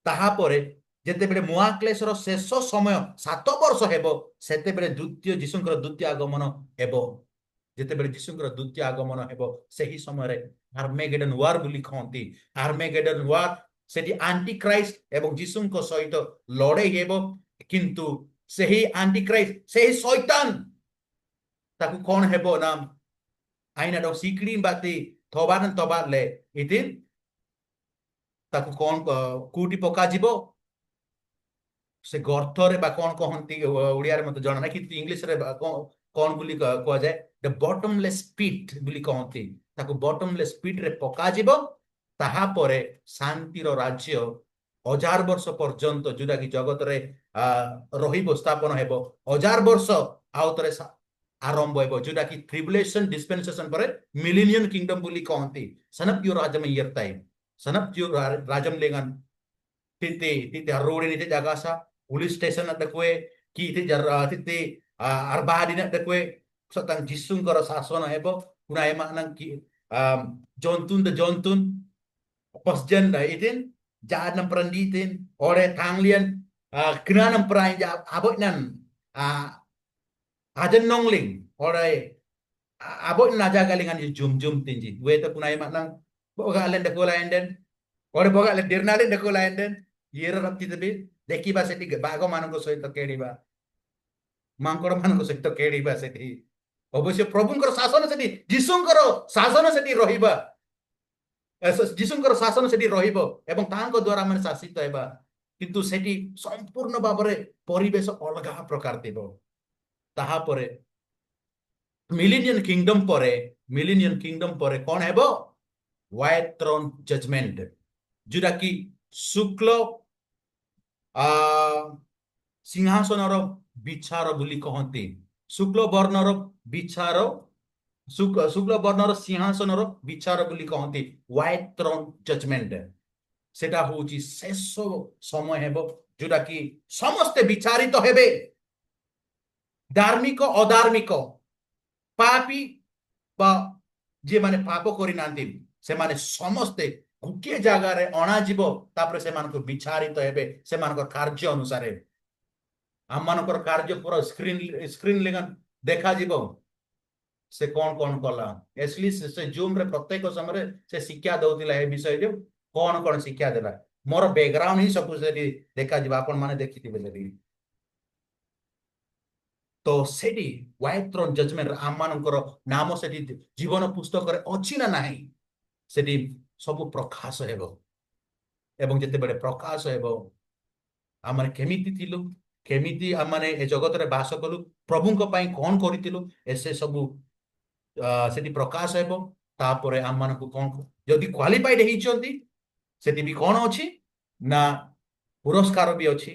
[SPEAKER 1] ताहा परे जेते बेले महाक्लेशर शेष समय 7 वर्ष हेबो सेते बेले द्वितीय यीशुଙ୍କର द्वितीय आगमन हेबो जेते बेले यीशुଙ୍କର द्वितीय आगमन हेबो सही समय रे आर्मेगेडन वार बुली कहंती आर्मेगेडन वार सेठी एंटी क्राइस्ट एवं यीशुଙ୍କ सहित लड़ाई हेबो किंतु सही एंटी क्राइस्ट सही शैतान ताकू कोन हेबो नाम आइना दो सिकड़ी बाती थोबान तबाले इतिन ताकू कोन कूटी पका जीवो से गर्थरे बा कोन कहंती ओडिया रे मते जणा ना कि इंग्लिश रे कोन बुली कह जाय द बॉटमलेस पिट बुली कहंती ताकू बॉटमलेस पिट रे पका जीवो ताहा परे शांतिर राज्य 1000 वर्ष पर्यंत जुदा कि जगत रे रहिबो स्थापन हेबो 1000 वर्ष आउतरे आरंभ हेबो जुदा कि ट्रिब्युलेशन डिस्पेंसेशन परे मिलेनियम किंगडम बुली कहंती सनप्यो राजम यर्ताई सनप्यो राजम लेगन तिते तिते road ni jaga sa police station at kue ki ti jar titi arbadi na kue satang jisung karo sasona hebo kuna ema nang ki jontun de jontun pasjen da itin jad nam pranditin ore tanglian kena nam prai ja abot nan ajen nongling ore abot na jaga lingan jum jum tinji we ta kuna ema nang boga len de kola enden ore boga len dirnalen de kola enden ये रत्ती तबे देखी बा सेठी बाघ मानको सहित केडीबा मांकड़ मानको सहित केडीबा सेठी अवश्य प्रभुंकर शासन सेठी यीशुंकर शासन सेठी रहिबा यीशुंकर शासन सेठी रहिबो एवं तांको द्वारा माने शासित हेबा किंतु सेठी संपूर्ण भाबरे परिवेश अलगा प्रकार देबो ताहा परे मिलेनियम किंगडम परे कोन हेबो व्हाइट थ्रोन जजमेंट जुरा की शुक्ल सिंहासनर विचार बुली कहंती शुक्ल वर्णर विचार शुक्ल वर्णर सिंहासनर विचार बुली कहंती व्हाइट थ्रोन जजमेंट सेटा होची शेष समय हेबो जोटा कि समस्त विचारित हेबे धार्मिक अधार्मिक पापी बा जे माने पाप करि नांती से माने समस्ते गोटे जगार अणा जीव तापर से विचारित हेबे से कार्य अनुसार आम मानकर कार्य पूरा स्क्रीन लेगन देखा जीव से कौन कौन कला एसली से जूम रे प्रत्येक समय से शिक्षा दउतिला ए विषय रे कौन कौन शिक्षा देला मोर बैकग्राउंड ही सब देखा जीव आपण माने देखिथिबे जदी तो सेडी व्हाइट थ्रोन जजमेंट आम मानकर नाम सेडी जीवन पुस्तक रे अछि ना नाही सेडी सब प्रकाश हेबो एवं जते बड़े प्रकाश हेबो आमने केमिति थिलु केमिति आमने ए जगत रे बास कलु प्रभुंक पई कोन करितिलु एसे सब सेठी प्रकाश हेबो तापरे आम मानक कोन जदि क्वालिफाइड हेइचंती सेठी भी कोन अछि ना पुरस्कार भी अछि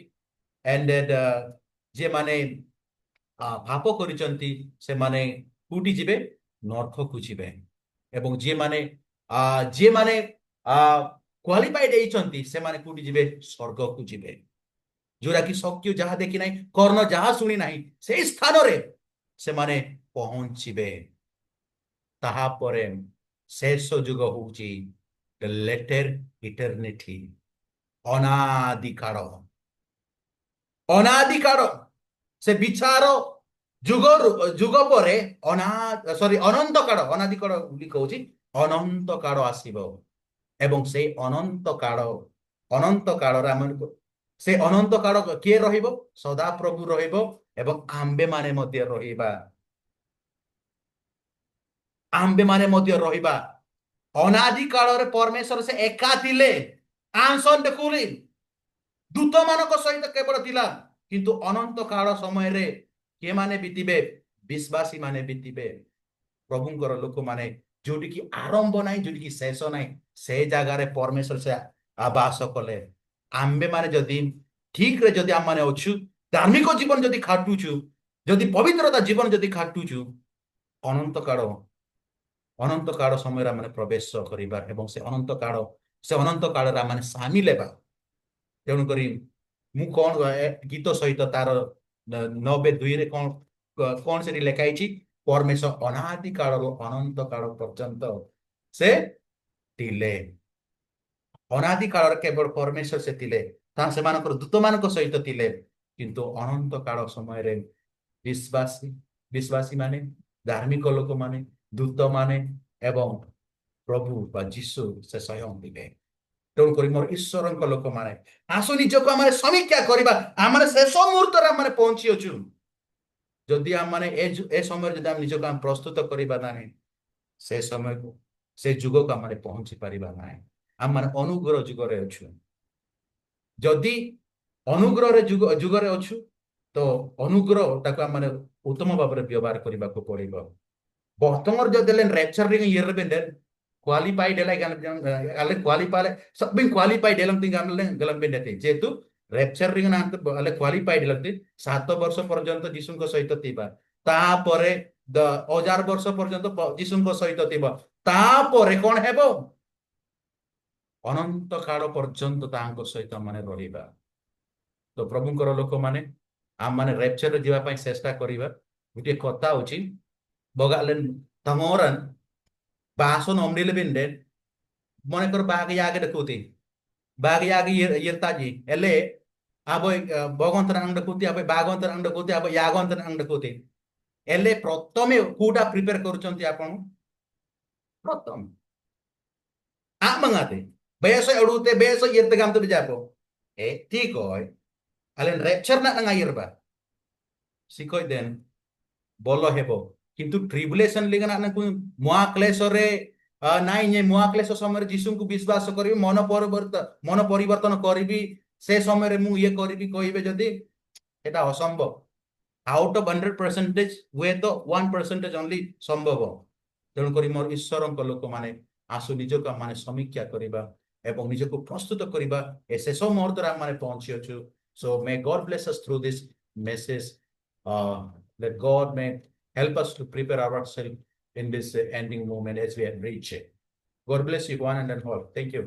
[SPEAKER 1] एंड जे माने पाप करिचंती से माने कुटी जिबे नरक को जिबे एवं जे माने क्वालिफाइड हेइचंती से माने कुटी जिबे स्वर्ग को जिबे जोरा कि सत्य जहा देखि नाही कर्ण जहा सुनी नाही से स्थान रे से माने पहुंचिबे ताहा परे ଶେଷ ଯୁଗ ହଉଛି the later eternity, ଅନାଦି କାଳ। ଅନାଦି କାଳ ସେ ବିଚାର ଯୁଗରୁ ଯୁଗ ପରେ ଅନନ୍ତ କାଳ, ଅନାଦି କାଳ ବୋଲି କହୁଛି, ଅନନ୍ତ କାଳ ଆସିବ। ଏବଂ ସେଇ ଅନନ୍ତ କାଳରେ ଆମେ ସେ ଅନନ୍ତ କାଳ କିଏ ରହିବ? ସଦାପ୍ରଭୁ ରହିବ ଏବଂ ଆମ୍ଭେମାନେ ମଧ୍ୟ ରହିବା। ଆମ୍ଭେମାନେ ମଧ୍ୟ ରହିବା। ଅନାଦି କାଳରେ ପରମେଶ୍ୱର ସେ ଏକା ଥିଲେ। ଆସନ ଦେଖୁଲି ଦୂତମାନଙ୍କ ସହିତ କେବଳ ଥିଲା, କିନ୍ତୁ ଅନନ୍ତ କାଳ ସମୟରେ କିଏମାନେ ବିତିବେ? ବିଶ୍ୱାସୀ ମାନେ ବିତିବେ, ପ୍ରଭୁଙ୍କର ଲୋକମାନେ। ଯୋଉଠିକି ଆରମ୍ଭ ନାହିଁ, ଯୋଉଠିକି ଶେଷ ନାହିଁ, ସେ ଜାଗାରେ ପରମେଶ୍ୱର ସେ ଆବାସ କଲେ। ଆମ୍ଭେମାନେ ଯଦି ଠିକରେ ଯଦି ଆମମାନେ ଅଛୁ, ଧାର୍ମିକ ଜୀବନ ଯଦି ଖାଟୁଛୁ, ଯଦି ପବିତ୍ରତା ଜୀବନ ଯଦି ଖାଟୁଛୁ, ଅନନ୍ତ କାଳ ସମୟରେ ଆମେ ପ୍ରବେଶ କରିବା ଏବଂ ସେ ଅନନ୍ତ କାଳରେ ଆମେ ସାମିଲ ହେବା। ତେଣୁକରି ମୁଁ କଣ ଗୀତ ସହିତ ତାର 92ରେ କଣ ସେଠି ଲେଖା ହେଇଛି? ପରମେଶ୍ୱର ଅନାଦି କାଳରୁ ଅନନ୍ତ କାଳ ପର୍ଯ୍ୟନ୍ତ ସେ ଥିଲେ। ଅନାଦି କାଳରେ କେବଳ ପରମେଶ୍ୱର ସେ ଥିଲେ, ସେମାନଙ୍କର ଦୂତମାନଙ୍କ ସହିତ ଥିଲେ। କିନ୍ତୁ ଅନନ୍ତ କାଳ ସମୟରେ ବିଶ୍ୱାସୀ ମାନେ, ଧାର୍ମିକ ଲୋକମାନେ, ଦୂତମାନେ ଏବଂ ପ୍ରଭୁ ବା ଯୀଶୁ ସେ ସ୍ୱୟଂ ଥିଲେ। ତେଣୁକରି ମୋର ଈଶ୍ୱରଙ୍କ ଲୋକମାନେ, ଆସୁ ନିଜକୁ ଆମେ ସମୀକ୍ଷା କରିବା। ଆମେ ଶେଷ ମୁହୂର୍ତ୍ତରେ ଆମେ ପହଞ୍ଚି ଅଛୁ। ଯଦି ଆମେ ଏ ସମୟରେ ଯଦି ଆମେ ନିଜକୁ ଆମେ ପ୍ରସ୍ତୁତ କରିବା ନାହିଁ, ସେ ସମୟକୁ ସେ ଯୁଗକୁ ଆମେ ପହଞ୍ଚି ପାରିବା ନାହିଁ। ଆମେ ଅନୁଗ୍ରହ ଯୁଗରେ ଅଛୁ। ଯଦି ଅନୁଗ୍ରହରେ ଯୁଗରେ ଅଛୁ, ତ ଅନୁଗ୍ରହଟାକୁ ଆମେ ଉତ୍ତମ ଭାବରେ ବ୍ୟବହାର କରିବାକୁ ପଡିବ। ବର୍ତ୍ତମାନ ଯଦି ରେପଚରିଂ ଇୟର ବେଲେ क्वालिफाइड है क्वालिफाई सब क्वालिफाइड है जेतु रेपचरिंग ना क्वालिफाइड है 7 वर्ष पर्यंत जीशुଙ୍କ ସହିତ ଥିବା, ତାପରେ 1000 ବର୍ଷ ପର୍ଯ୍ୟନ୍ତ ଯୀଶୁଙ୍କ ସହିତ ଥିବା, ତାପରେ କଣ ହେବ? ଅନନ୍ତ କାଳ ପର୍ଯ୍ୟନ୍ତ ତାଙ୍କ ସହିତ ମାନେ ରହିବା। ତ ପ୍ରଭୁଙ୍କର ଲୋକମାନେ ଆମମାନେ ରେପଚରରେ ଯିବା ପାଇଁ ଚେଷ୍ଟା କରିବା। ଗୋଟିଏ କଥା ହଉଛି, ବଗାଲେନ ତମୋରନ बासन omnile binden mone kor bagi yage dekuti bagi yage yirtaji ele aboy bogontan ang dekuti aboy bagontan ang dekuti aboy yagontan ang dekuti ele ପ୍ରଥମେ କୋଉଟା ପ୍ରିପେୟାର କରୁଛନ୍ତି ଆପଣ? ପ୍ରଥମ ଆମଙ୍ଗାତେ beso edute beso yirte gamte bijapo tikoy alen rapture na ngayirba sikoy den বলো হেব। কিন্তু ট্রিবুলেশন লিগে না মহাক্লেশরে নাই যে মহাক্লেশ সমୟରେ ଯୀଶୁଙ୍କୁ ବିଶ୍ୱାସ କରିବି, ମନ ପରିବର୍ତ୍ତନ କରିବି, ସେ ସମୟରେ ମୁଁ ଇଏ କରିବି କହିବେ ଯଦି, এটা ଅସମ୍ଭବ। ଆଉଟ ଅଫ 100% ହୁଏ ତ 1% ଓନ୍ଲି ସମ୍ଭବ। ତେଣୁକରି ମୋର ଈଶ୍ୱରଙ୍କ ଲୋକମାନେ ଆସୁ ନିଜକୁ ଆମେ ସମୀକ୍ଷା କରିବା ଏବଂ ନିଜକୁ ପ୍ରସ୍ତୁତ କରିବା। ଏ ଶେଷ ମୁହୂର୍ତ୍ତରେ ଆମେ ପହଞ୍ଚି ଅଛୁ। So may God bless us through this message. That God may help us to prepare ourselves in this ending moment as we have reached. God bless you one and all. Thank you.